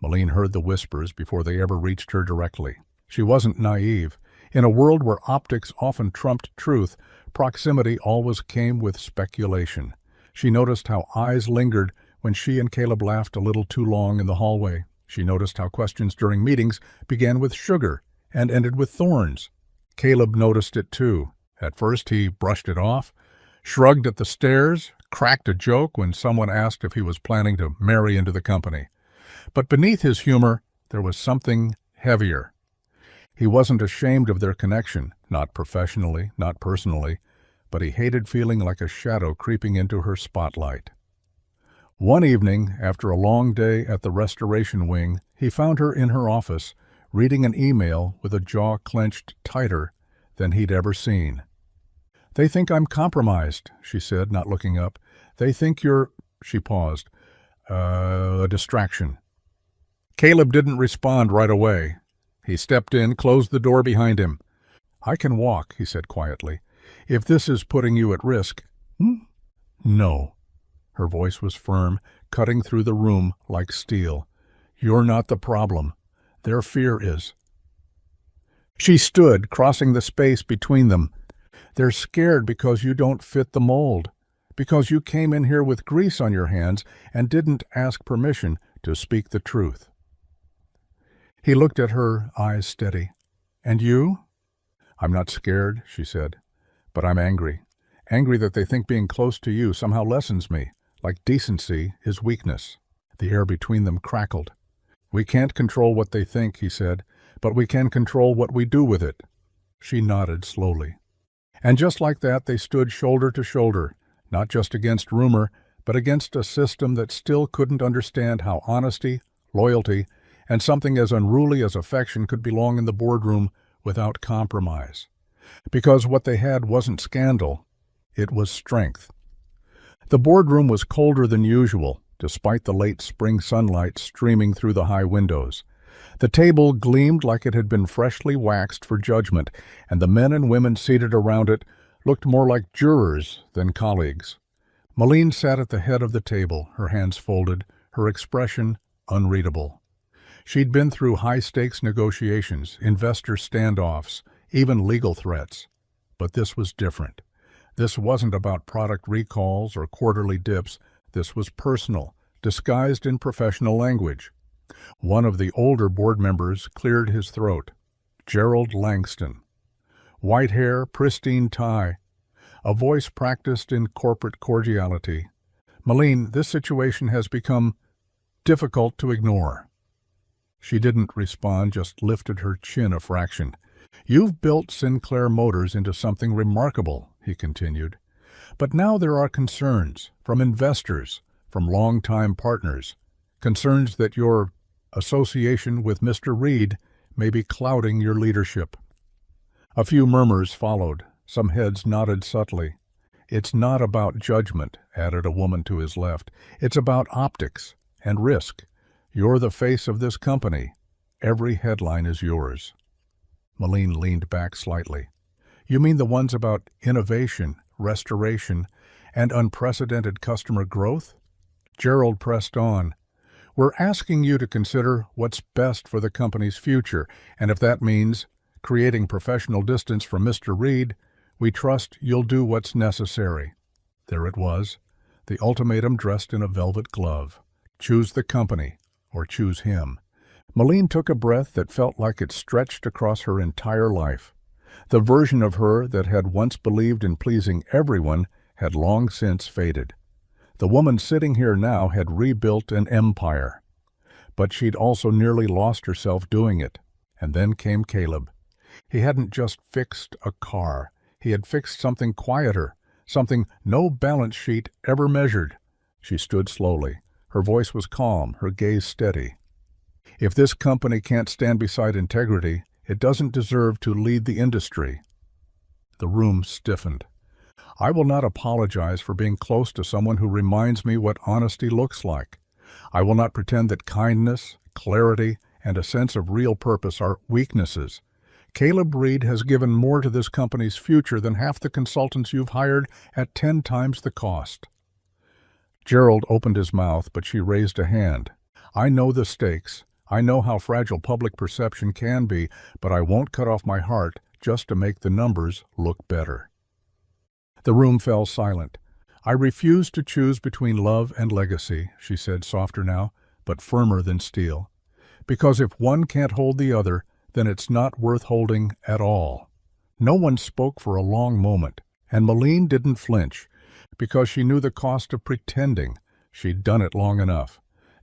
Malene heard the whispers before they ever reached her directly. She wasn't naive. In a world where optics often trumped truth, proximity always came with speculation. She noticed how eyes lingered when she and Caleb laughed a little too long in the hallway. She noticed how questions during meetings began with sugar and ended with thorns. Caleb noticed it too. At first he brushed it off, shrugged at the stares, cracked a joke when someone asked if he was planning to marry into the company. But beneath his humor, there was something heavier. He wasn't ashamed of their connection, not professionally, not personally, but he hated feeling like a shadow creeping into her spotlight. One evening, after a long day at the restoration wing, he found her in her office, reading an email with a jaw clenched tighter than he'd ever seen. "They think I'm compromised," she said, not looking up. "They think you're—" She paused. A distraction." Caleb didn't respond right away. He stepped in, closed the door behind him. "I can walk," he said quietly. "If this is putting you at risk—" "No." Her voice was firm, cutting through the room like steel. "You're not the problem. Their fear is." She stood, crossing the space between them. "They're scared because you don't fit the mold, because you came in here with grease on your hands and didn't ask permission to speak the truth." He looked at her, eyes steady. "And you?" "I'm not scared," she said, "but I'm angry. Angry that they think being close to you somehow lessens me, like decency is weakness." The air between them crackled. "We can't control what they think," he said, "but we can control what we do with it." She nodded slowly. And just like that, they stood shoulder to shoulder, not just against rumor, but against a system that still couldn't understand how honesty, loyalty, and something as unruly as affection could belong in the boardroom without compromise. Because what they had wasn't scandal, it was strength. The boardroom was colder than usual, despite the late spring sunlight streaming through the high windows. The table gleamed like it had been freshly waxed for judgment, and the men and women seated around it looked more like jurors than colleagues. Malene sat at the head of the table, her hands folded, her expression unreadable. She'd been through high-stakes negotiations, investor standoffs, even legal threats. But this was different. This wasn't about product recalls or quarterly dips. This was personal, disguised in professional language. One of the older board members cleared his throat. Gerald Langston. White hair, pristine tie. A voice practiced in corporate cordiality. "Malene, this situation has become difficult to ignore." She didn't respond, just lifted her chin a fraction. "You've built Sinclair Motors into something remarkable," he continued. "But now there are concerns from investors, from longtime partners, concerns that your association with Mr. Reed may be clouding your leadership." A few murmurs followed. Some heads nodded subtly. "It's not about judgment," added a woman to his left. "It's about optics and risk. You're the face of this company. Every headline is yours." Malene leaned back slightly. "You mean the ones about innovation, restoration, and unprecedented customer growth?" Gerald pressed on. "We're asking you to consider what's best for the company's future, and if that means creating professional distance from Mr. Reed, we trust you'll do what's necessary." There it was, the ultimatum dressed in a velvet glove. Choose the company, or choose him. Malene took a breath that felt like it stretched across her entire life. The version of her that had once believed in pleasing everyone had long since faded. The woman sitting here now had rebuilt an empire. But she'd also nearly lost herself doing it. And then came Caleb. He hadn't just fixed a car. He had fixed something quieter, something no balance sheet ever measured. She stood slowly. Her voice was calm, her gaze steady. If this company can't stand beside integrity, it doesn't deserve to lead the industry. The room stiffened. I will not apologize for being close to someone who reminds me what honesty looks like. I will not pretend that kindness, clarity, and a sense of real purpose are weaknesses. Caleb Reed has given more to this company's future than half the consultants you've hired at 10 times the cost. Gerald opened his mouth, but she raised a hand. I know the stakes. I know how fragile public perception can be, but I won't cut off my heart just to make the numbers look better. The room fell silent. I refuse to choose between love and legacy, she said, softer now, but firmer than steel. Because if one can't hold the other, then it's not worth holding at all. No one spoke for a long moment, and Malene didn't flinch, because she knew the cost of pretending. She'd done it long enough.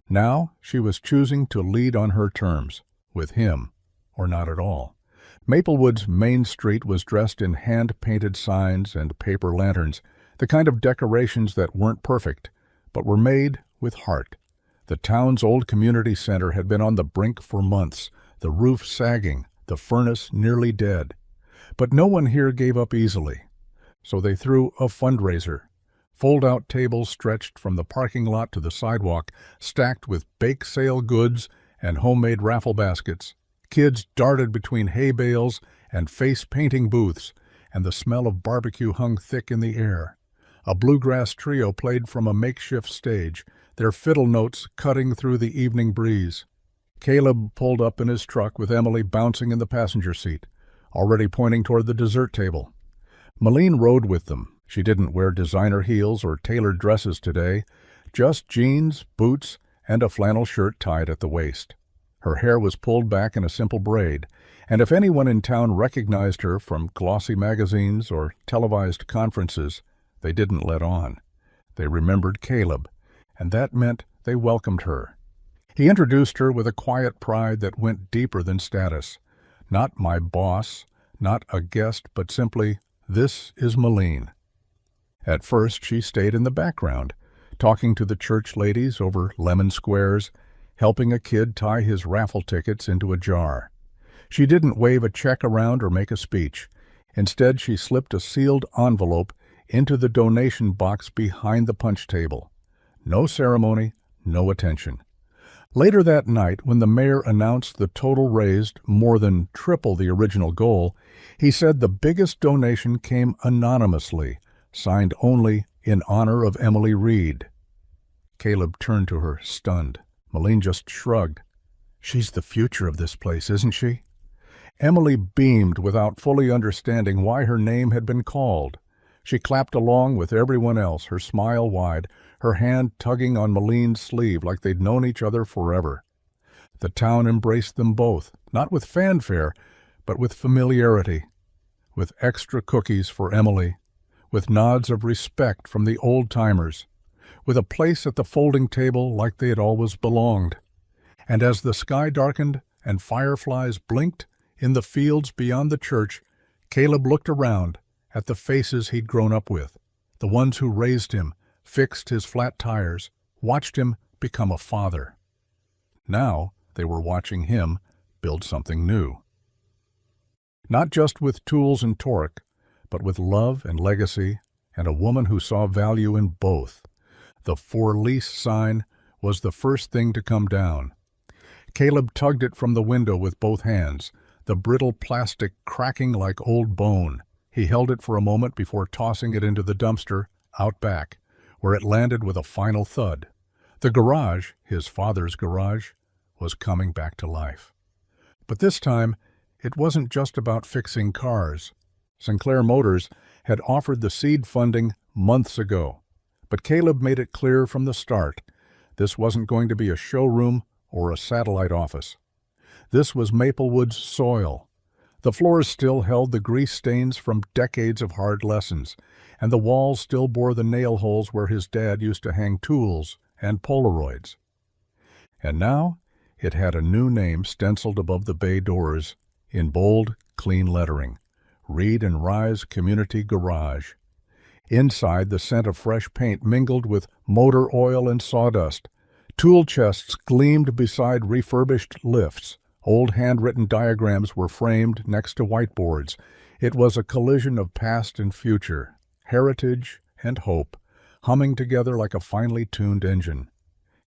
Now she was choosing to lead on her terms, with him, or not at all. Maplewood's main street was dressed in hand-painted signs and paper lanterns, the kind of decorations that weren't perfect, but were made with heart. The town's old community center had been on the brink for months, the roof sagging, the furnace nearly dead. But no one here gave up easily. So they threw a fundraiser. Fold-out tables stretched from the parking lot to the sidewalk, stacked with bake sale goods and homemade raffle baskets. Kids darted between hay bales and face-painting booths, and the smell of barbecue hung thick in the air. A bluegrass trio played from a makeshift stage, their fiddle notes cutting through the evening breeze. Caleb pulled up in his truck with Emily bouncing in the passenger seat, already pointing toward the dessert table. Malene rode with them. She didn't wear designer heels or tailored dresses today, just jeans, boots, and a flannel shirt tied at the waist. Her hair was pulled back in a simple braid, and if anyone in town recognized her from glossy magazines or televised conferences, they didn't let on. They remembered Caleb, and that meant they welcomed her. He introduced her with a quiet pride that went deeper than status. Not my boss, not a guest, but simply, this is Malene. At first she stayed in the background, talking to the church ladies over lemon squares, helping a kid tie his raffle tickets into a jar. She didn't wave a check around or make a speech. Instead, she slipped a sealed envelope into the donation box behind the punch table. No ceremony, no attention. Later that night, when the mayor announced the total raised more than triple the original goal, he said the biggest donation came anonymously, signed only in honor of Emily Reed. Caleb turned to her, stunned. Malene just shrugged. She's the future of this place, isn't she? Emily beamed without fully understanding why her name had been called. She clapped along with everyone else, her smile wide, her hand tugging on Malene's sleeve like they'd known each other forever. The town embraced them both, not with fanfare, but with familiarity, with extra cookies for Emily, with nods of respect from the old-timers, with a place at the folding table like they had always belonged. And as the sky darkened and fireflies blinked in the fields beyond the church, Caleb looked around at the faces he'd grown up with, the ones who raised him, fixed his flat tires, watched him become a father. Now they were watching him build something new. Not just with tools and torque, but with love and legacy, and a woman who saw value in both. The for lease sign was the first thing to come down. Caleb tugged it from the window with both hands, the brittle plastic cracking like old bone. He held it for a moment before tossing it into the dumpster out back, where it landed with a final thud. The garage, his father's garage, was coming back to life. But this time, it wasn't just about fixing cars. Sinclair Motors had offered the seed funding months ago. But Caleb made it clear from the start, this wasn't going to be a showroom or a satellite office. This was Maplewood's soil, The floors still held the grease stains from decades of hard lessons, and the walls still bore the nail holes where his dad used to hang tools and Polaroids. And now it had a new name stenciled above the bay doors in bold, clean lettering: Reed and Rise Community Garage. Inside, the scent of fresh paint mingled with motor oil and sawdust. Tool chests gleamed beside refurbished lifts. Old handwritten diagrams were framed next to whiteboards. It was a collision of past and future, heritage and hope, humming together like a finely tuned engine.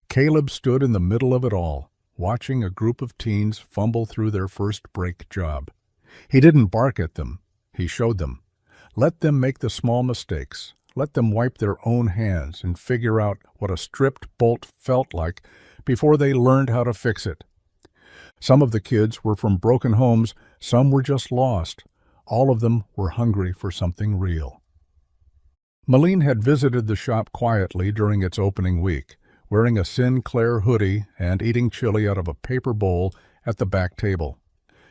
Caleb stood in the middle of it all, watching a group of teens fumble through their first brake job. He didn't bark at them. He showed them. Let them make the small mistakes. Let them wipe their own hands and figure out what a stripped bolt felt like before they learned how to fix it. Some of the kids were from broken homes, some were just lost. All of them were hungry for something real. Malene had visited the shop quietly during its opening week, wearing a Sinclair hoodie and eating chili out of a paper bowl at the back table.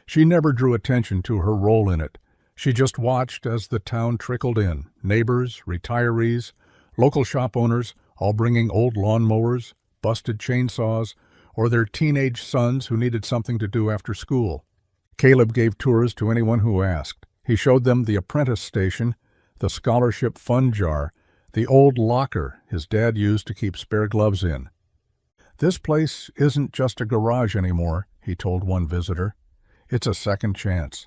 She never drew attention to her role in it. She just watched as the town trickled in, neighbors, retirees, local shop owners, all bringing old lawnmowers, busted chainsaws, or their teenage sons who needed something to do after school. Caleb gave tours to anyone who asked. He showed them the apprentice station, the scholarship fund jar, the old locker his dad used to keep spare gloves in. "This place isn't just a garage anymore," he told one visitor. "It's a second chance."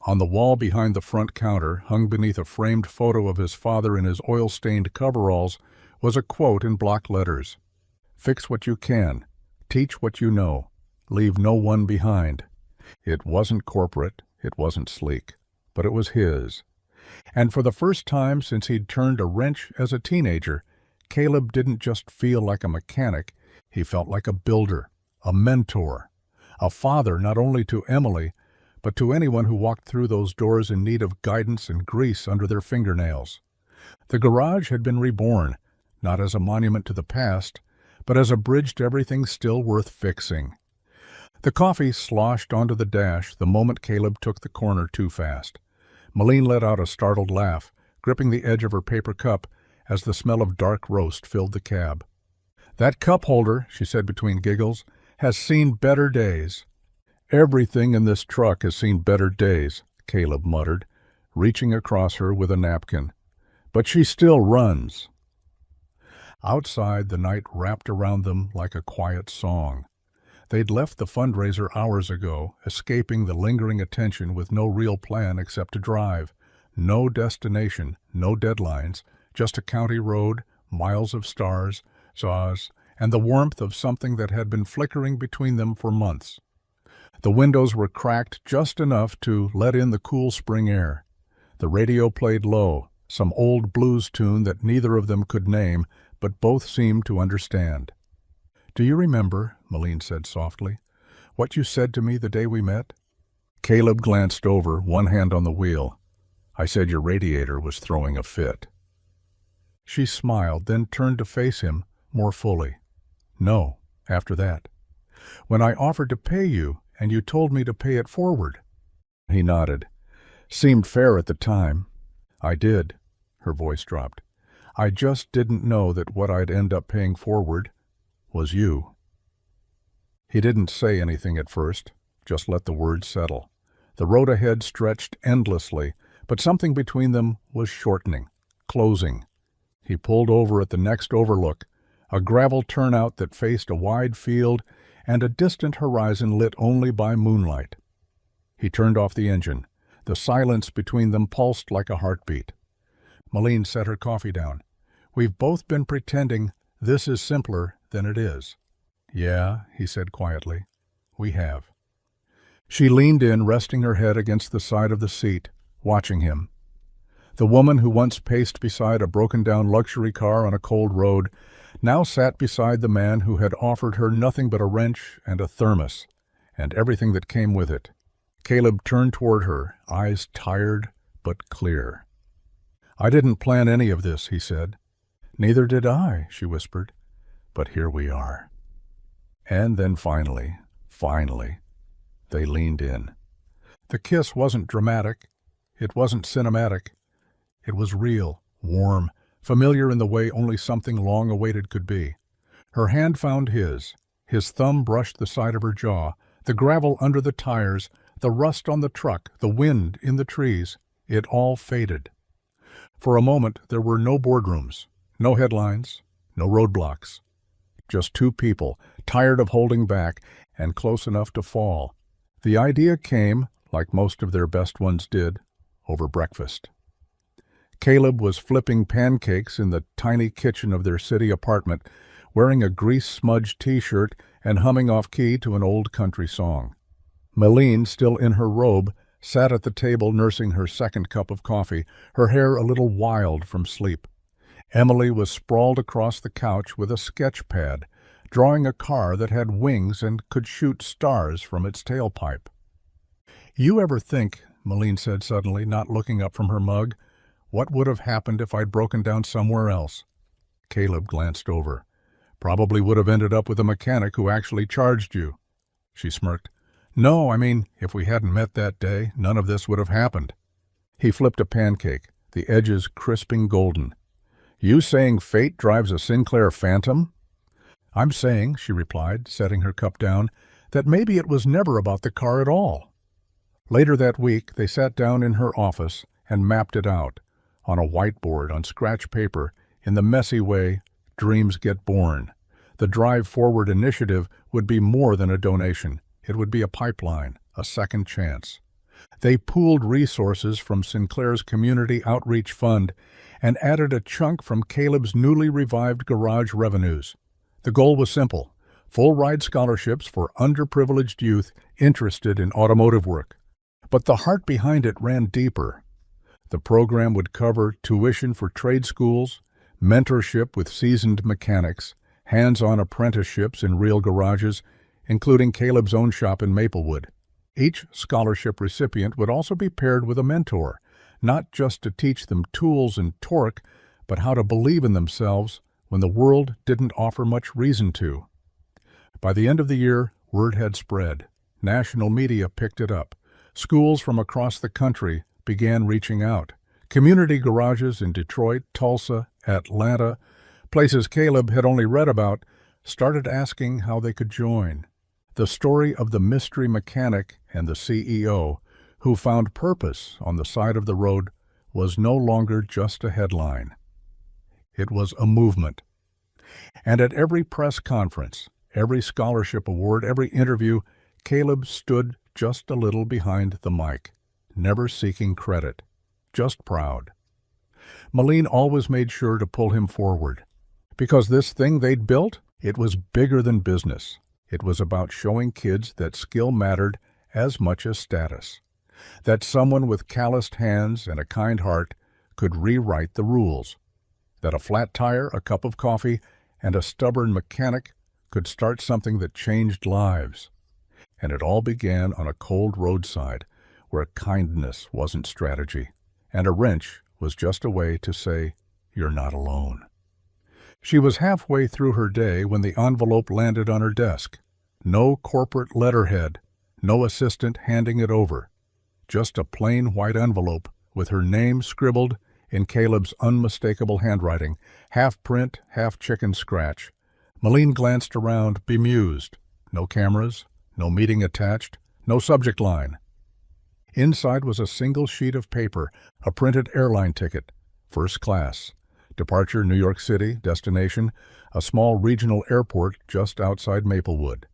On the wall behind the front counter, hung beneath a framed photo of his father in his oil-stained coveralls, was a quote in block letters: "Fix what you can. Teach what you know. Leave no one behind." It wasn't corporate, it wasn't sleek, but it was his. And for the first time since he'd turned a wrench as a teenager, Caleb didn't just feel like a mechanic, he felt like a builder, a mentor, a father not only to Emily, but to anyone who walked through those doors in need of guidance and grease under their fingernails. The garage had been reborn, not as a monument to the past, but as a bridge to everything still worth fixing. The coffee sloshed onto the dash the moment Caleb took the corner too fast. Malene let out a startled laugh, gripping the edge of her paper cup as the smell of dark roast filled the cab. "That cup holder," she said between giggles, "has seen better days." "Everything in this truck has seen better days," Caleb muttered, reaching across her with a napkin. "But she still runs." Outside, the night wrapped around them like a quiet song. They'd left the fundraiser hours ago, escaping the lingering attention with no real plan except to drive. No destination, no deadlines, just a county road, miles of stars, saws, and the warmth of something that had been flickering between them for months. The windows were cracked just enough to let in the cool spring air. The radio played low, some old blues tune that neither of them could name, but both seemed to understand. "Do you remember," Malene said softly, "what you said to me the day we met?" Caleb glanced over, one hand on the wheel. "I said your radiator was throwing a fit." She smiled, then turned to face him more fully. "No, after that. When I offered to pay you, and you told me to pay it forward." He nodded. "Seemed fair at the time." "I did." Her voice dropped. "I just didn't know that what I'd end up paying forward was you." He didn't say anything at first, just let the words settle. The road ahead stretched endlessly, but something between them was shortening, closing. He pulled over at the next overlook, a gravel turnout that faced a wide field and a distant horizon lit only by moonlight. He turned off the engine. The silence between them pulsed like a heartbeat. Malene set her coffee down. "We've both been pretending this is simpler than it is." "Yeah," he said quietly, "we have." She leaned in, resting her head against the side of the seat, watching him. The woman who once paced beside a broken-down luxury car on a cold road now sat beside the man who had offered her nothing but a wrench and a thermos, and everything that came with it. Caleb turned toward her, eyes tired but clear. "I didn't plan any of this," he said. "Neither did I," she whispered. "But here we are." And then finally, they leaned in. The kiss wasn't dramatic. It wasn't cinematic. It was real, warm, familiar in the way only something long-awaited could be. Her hand found his. His thumb brushed the side of her jaw, the gravel under the tires, the rust on the truck, the wind in the trees. It all faded. For a moment, there were no boardrooms, no headlines, no roadblocks. Just two people, tired of holding back and close enough to fall. The idea came, like most of their best ones did, over breakfast. Caleb was flipping pancakes in the tiny kitchen of their city apartment, wearing a grease-smudged T-shirt and humming off-key to an old country song. Malene, still in her robe, sat at the table nursing her second cup of coffee, her hair a little wild from sleep. Emily was sprawled across the couch with a sketch pad, drawing a car that had wings and could shoot stars from its tailpipe. "You ever think," Malene said suddenly, not looking up from her mug, "what would have happened if I'd broken down somewhere else?" Caleb glanced over. "Probably would have ended up with a mechanic who actually charged you." She smirked. "No, I mean, if we hadn't met that day, none of this would have happened." He flipped a pancake, the edges crisping golden. "You saying fate drives a Sinclair Phantom?" "I'm saying," she replied, setting her cup down, "that maybe it was never about the car at all." Later that week, they sat down in her office and mapped it out, on a whiteboard on scratch paper, in the messy way dreams get born. The Drive Forward initiative would be more than a donation. It would be a pipeline, a second chance. They pooled resources from Sinclair's Community Outreach Fund and added a chunk from Caleb's newly revived garage revenues. The goal was simple: full-ride scholarships for underprivileged youth interested in automotive work. But the heart behind it ran deeper. The program would cover tuition for trade schools, mentorship with seasoned mechanics, hands-on apprenticeships in real garages, including Caleb's own shop in Maplewood. Each scholarship recipient would also be paired with a mentor, not just to teach them tools and torque, but how to believe in themselves when the world didn't offer much reason to. By the end of the year, word had spread. National media picked it up. Schools from across the country began reaching out. Community garages in Detroit, Tulsa, Atlanta, places Caleb had only read about, started asking how they could join. The story of the mystery mechanic and the CEO, who found purpose on the side of the road, was no longer just a headline. It was a movement. And at every press conference, every scholarship award, every interview, Caleb stood just a little behind the mic, never seeking credit, just proud. Malene always made sure to pull him forward. Because this thing they'd built, it was bigger than business. It was about showing kids that skill mattered as much as status, that someone with calloused hands and a kind heart could rewrite the rules, that a flat tire, a cup of coffee, and a stubborn mechanic could start something that changed lives. And it all began on a cold roadside where kindness wasn't strategy, and a wrench was just a way to say, "You're not alone." She was halfway through her day when the envelope landed on her desk. No corporate letterhead, no assistant handing it over. Just a plain white envelope with her name scribbled in Caleb's unmistakable handwriting, half print, half chicken scratch. Malene glanced around, bemused. No cameras, no meeting attached, no subject line. Inside was a single sheet of paper, a printed airline ticket, first class. Departure New York City, destination, a small regional airport just outside Maplewood.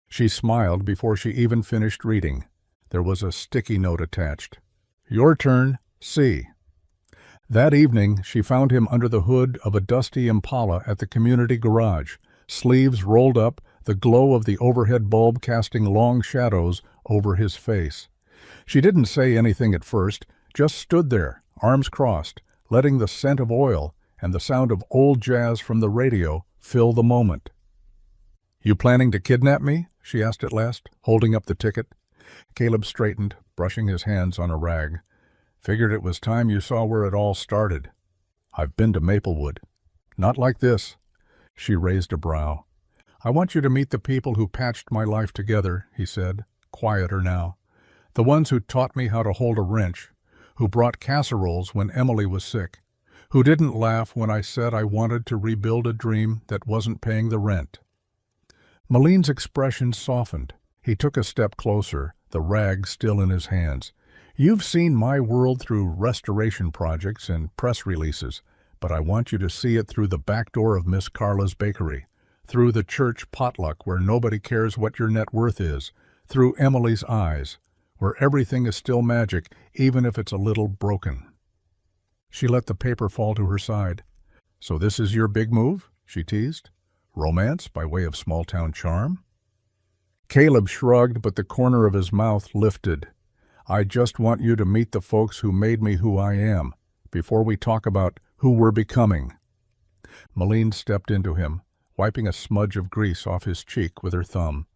She smiled before she even finished reading. There was a sticky note attached. "Your turn, C." That evening, she found him under the hood of a dusty Impala at the community garage, sleeves rolled up, the glow of the overhead bulb casting long shadows over his face. She didn't say anything at first, just stood there, arms crossed, letting the scent of oil and the sound of old jazz from the radio fill the moment. "You planning to kidnap me?" she asked at last, holding up the ticket. Caleb straightened, brushing his hands on a rag. "Figured it was time you saw where it all started. I've been to Maplewood. Not like this." She raised a brow. "I want you to meet the people who patched my life together," he said, quieter now. The ones who taught me how to hold a wrench, who brought casseroles when Emily was sick, who didn't laugh when I said I wanted to rebuild a dream that wasn't paying the rent. Maline's expression softened. He took a step closer, the rag still in his hands. You've seen my world through restoration projects and press releases, but I want you to see it through the back door of Miss Carla's bakery, through the church potluck where nobody cares what your net worth is, through Emily's eyes, where everything is still magic, even if it's a little broken. She let the paper fall to her side. So this is your big move? She teased. Romance by way of small-town charm? Caleb shrugged, but the corner of his mouth lifted. I just want you to meet the folks who made me who I am, before we talk about who we're becoming. Malene stepped into him, wiping a smudge of grease off his cheek with her thumb.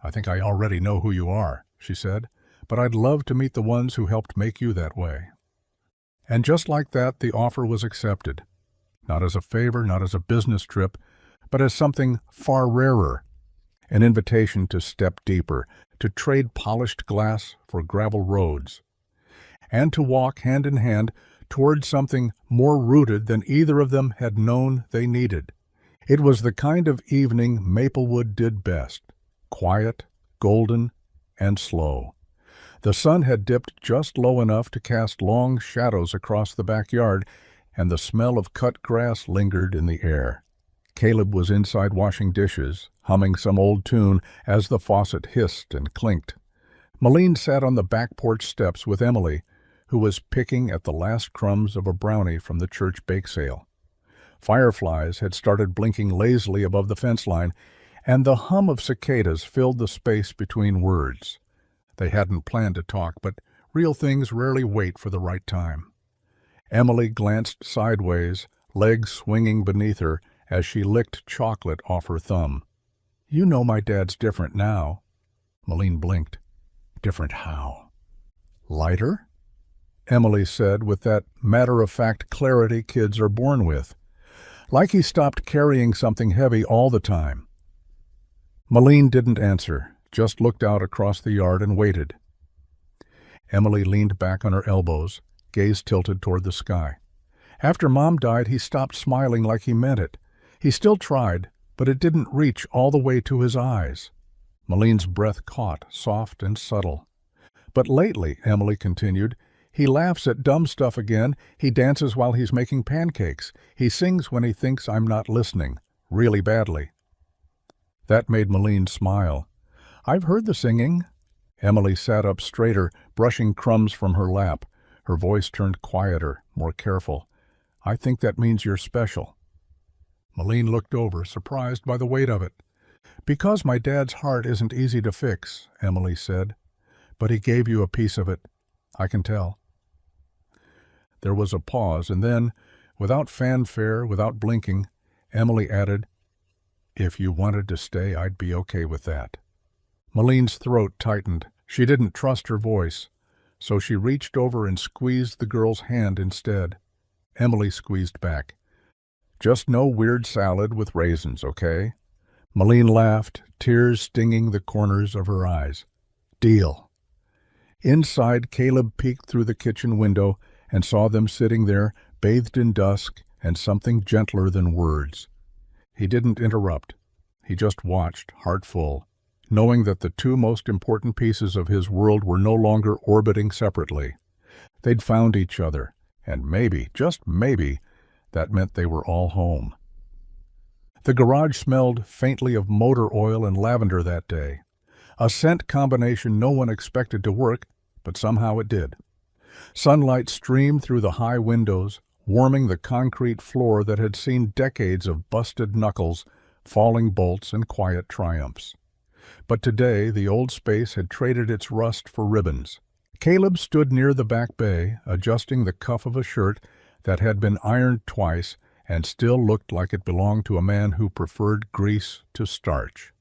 I think I already know who you are, she said, but I'd love to meet the ones who helped make you that way. And just like that, the offer was accepted. Not as a favor, not as a business trip, but as something far rarer. An invitation to step deeper, to trade polished glass for gravel roads, and to walk hand in hand toward something more rooted than either of them had known they needed. It was the kind of evening Maplewood did best, quiet, golden, and slow. The sun had dipped just low enough to cast long shadows across the backyard, and the smell of cut grass lingered in the air. Caleb was inside washing dishes, humming some old tune as the faucet hissed and clinked. Malene sat on the back porch steps with Emily, who was picking at the last crumbs of a brownie from the church bake sale. Fireflies had started blinking lazily above the fence line, and the hum of cicadas filled the space between words. They hadn't planned to talk, but real things rarely wait for the right time. Emily glanced sideways, legs swinging beneath her, as she licked chocolate off her thumb. You know my dad's different now. Malene blinked. Different how? Lighter? Emily said with that matter-of-fact clarity kids are born with. Like he stopped carrying something heavy all the time. Malene didn't answer, just looked out across the yard and waited. Emily leaned back on her elbows, gaze tilted toward the sky. After Mom died, he stopped smiling like he meant it. He still tried, but it didn't reach all the way to his eyes. Malene's breath caught, soft and subtle. But lately, Emily continued, he laughs at dumb stuff again. He dances while he's making pancakes. He sings when he thinks I'm not listening, really badly. That made Malene smile. I've heard the singing. Emily sat up straighter, brushing crumbs from her lap. Her voice turned quieter, more careful. I think that means you're special. Malene looked over, surprised by the weight of it. Because my dad's heart isn't easy to fix, Emily said. But he gave you a piece of it. I can tell. There was a pause, and then, without fanfare, without blinking, Emily added, If you wanted to stay, I'd be okay with that. Malene's throat tightened. She didn't trust her voice, so she reached over and squeezed the girl's hand instead. Emily squeezed back. Just no weird salad with raisins, okay? Malene laughed, tears stinging the corners of her eyes. Deal. Inside, Caleb peeked through the kitchen window and saw them sitting there, bathed in dusk and something gentler than words. He didn't interrupt. He just watched, heart full, knowing that the two most important pieces of his world were no longer orbiting separately. They'd found each other, and maybe, just maybe, that meant they were all home. The garage smelled faintly of motor oil and lavender that day, a scent combination no one expected to work, but somehow it did. Sunlight streamed through the high windows, warming the concrete floor that had seen decades of busted knuckles, falling bolts, and quiet triumphs. But today the old space had traded its rust for ribbons. Caleb stood near the back bay, adjusting the cuff of a shirt that had been ironed twice and still looked like it belonged to a man who preferred grease to starch.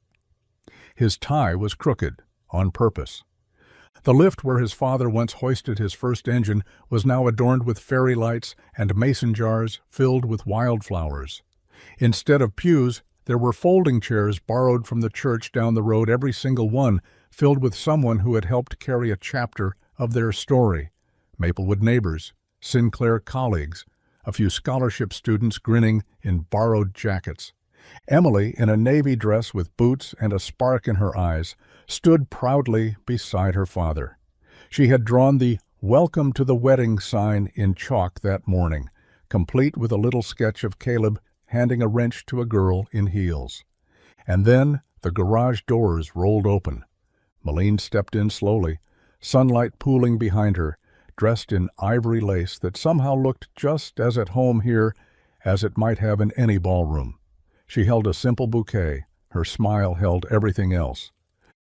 His tie was crooked, on purpose. The lift where his father once hoisted his first engine was now adorned with fairy lights and mason jars filled with wildflowers. Instead of pews, there were folding chairs borrowed from the church down the road, every single one filled with someone who had helped carry a chapter of their story. Maplewood neighbors, Sinclair colleagues, a few scholarship students grinning in borrowed jackets. Emily, in a navy dress with boots and a spark in her eyes, stood proudly beside her father. She had drawn the "Welcome to the Wedding" sign in chalk that morning, complete with a little sketch of Caleb handing a wrench to a girl in heels. And then the garage doors rolled open. Malene stepped in slowly, sunlight pooling behind her, dressed in ivory lace that somehow looked just as at home here as it might have in any ballroom. She held a simple bouquet. Her smile held everything else.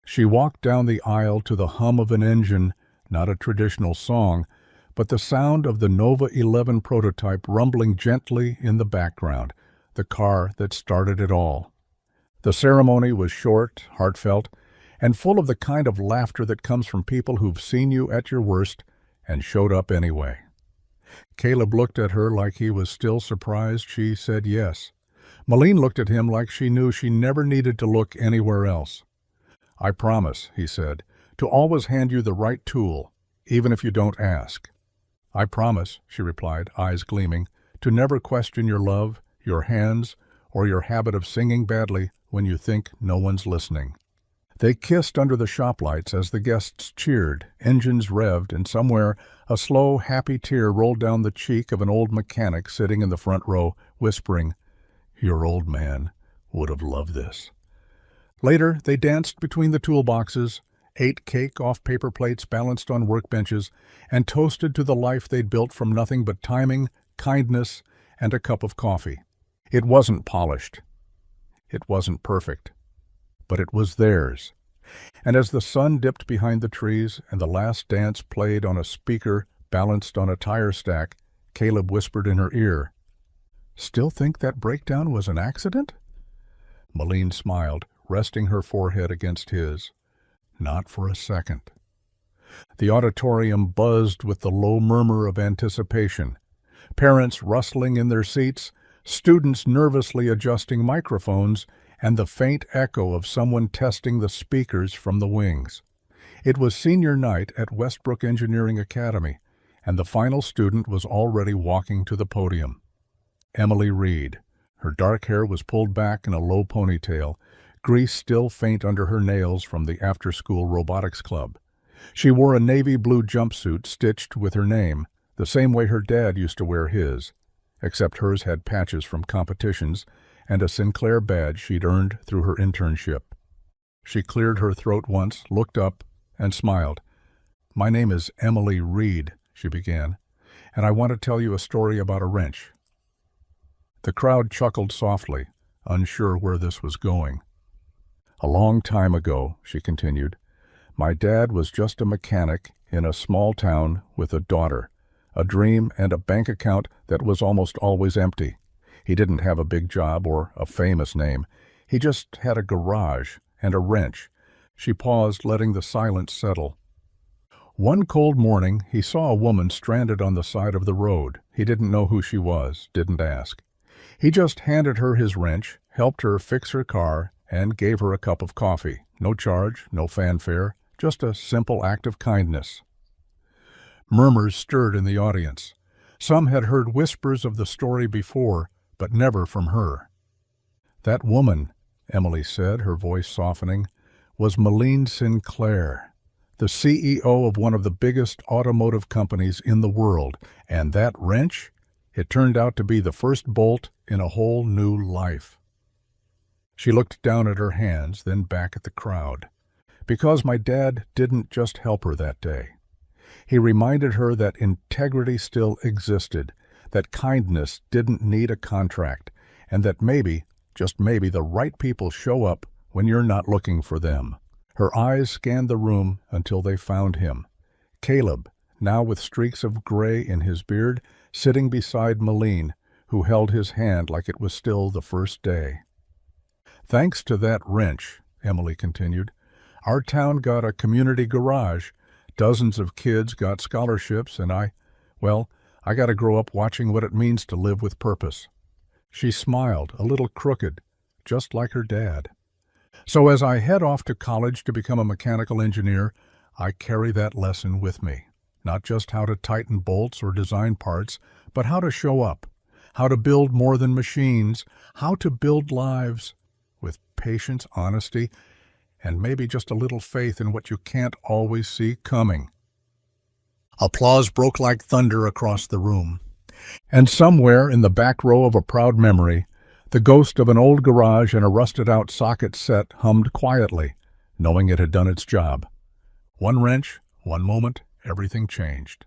She walked down the aisle to the hum of an engine, not a traditional song, but the sound of the Nova 11 prototype rumbling gently in the background, the car that started it all. The ceremony was short, heartfelt, and full of the kind of laughter that comes from people who've seen you at your worst and showed up anyway. Caleb looked at her like he was still surprised she said yes. Malene looked at him like she knew she never needed to look anywhere else. "I promise," he said, "to always hand you the right tool, even if you don't ask." "I promise," she replied, eyes gleaming, "to never question your love, your hands, or your habit of singing badly when you think no one's listening." They kissed under the shop lights as the guests cheered, engines revved, and somewhere a slow, happy tear rolled down the cheek of an old mechanic sitting in the front row, whispering, "Your old man would have loved this." Later, they danced between the toolboxes, ate cake off paper plates balanced on workbenches, and toasted to the life they'd built from nothing but timing, kindness, and a cup of coffee. It wasn't polished. It wasn't perfect. But it was theirs. And as the sun dipped behind the trees and the last dance played on a speaker balanced on a tire stack, Caleb whispered in her ear, "Still think that breakdown was an accident?" Malene smiled, resting her forehead against his. "Not for a second." The auditorium buzzed with the low murmur of anticipation. Parents rustling in their seats, students nervously adjusting microphones, and the faint echo of someone testing the speakers from the wings. It was senior night at Westbrook Engineering Academy, and the final student was already walking to the podium. Emily Reed. Her dark hair was pulled back in a low ponytail, grease still faint under her nails from the after-school robotics club. She wore a navy blue jumpsuit stitched with her name, the same way her dad used to wear his, except hers had patches from competitions and a Sinclair badge she'd earned through her internship. She cleared her throat once, looked up, and smiled. "My name is Emily Reed," she began, "and I want to tell you a story about a wrench." The crowd chuckled softly, unsure where this was going. "A long time ago," she continued, "my dad was just a mechanic in a small town with a daughter, a dream, and a bank account that was almost always empty. He didn't have a big job or a famous name. He just had a garage and a wrench." She paused, letting the silence settle. "One cold morning, he saw a woman stranded on the side of the road. He didn't know who she was, didn't ask. He just handed her his wrench, helped her fix her car, and gave her a cup of coffee. No charge, no fanfare, just a simple act of kindness." Murmurs stirred in the audience. Some had heard whispers of the story before, but never from her. "That woman," Emily said, her voice softening, "was Malene Sinclair, the CEO of one of the biggest automotive companies in the world. And that wrench? It turned out to be the first bolt in a whole new life." She looked down at her hands, then back at the crowd. "Because my dad didn't just help her that day. He reminded her that integrity still existed, that kindness didn't need a contract, and that maybe, just maybe, the right people show up when you're not looking for them." Her eyes scanned the room until they found him. Caleb, now with streaks of gray in his beard, sitting beside Malene, who held his hand like it was still the first day. "Thanks to that wrench," Emily continued, "our town got a community garage, dozens of kids got scholarships, and I got to grow up watching what it means to live with purpose." She smiled, a little crooked, just like her dad. So as I head off to college to become a mechanical engineer, I carry that lesson with me. Not just how to tighten bolts or design parts, but how to show up, how to build more than machines, how to build lives with patience, honesty, and maybe just a little faith in what you can't always see coming. Applause broke like thunder across the room. And somewhere in the back row of a proud memory, the ghost of an old garage and a rusted-out socket set hummed quietly, knowing it had done its job. One wrench, one moment, everything changed.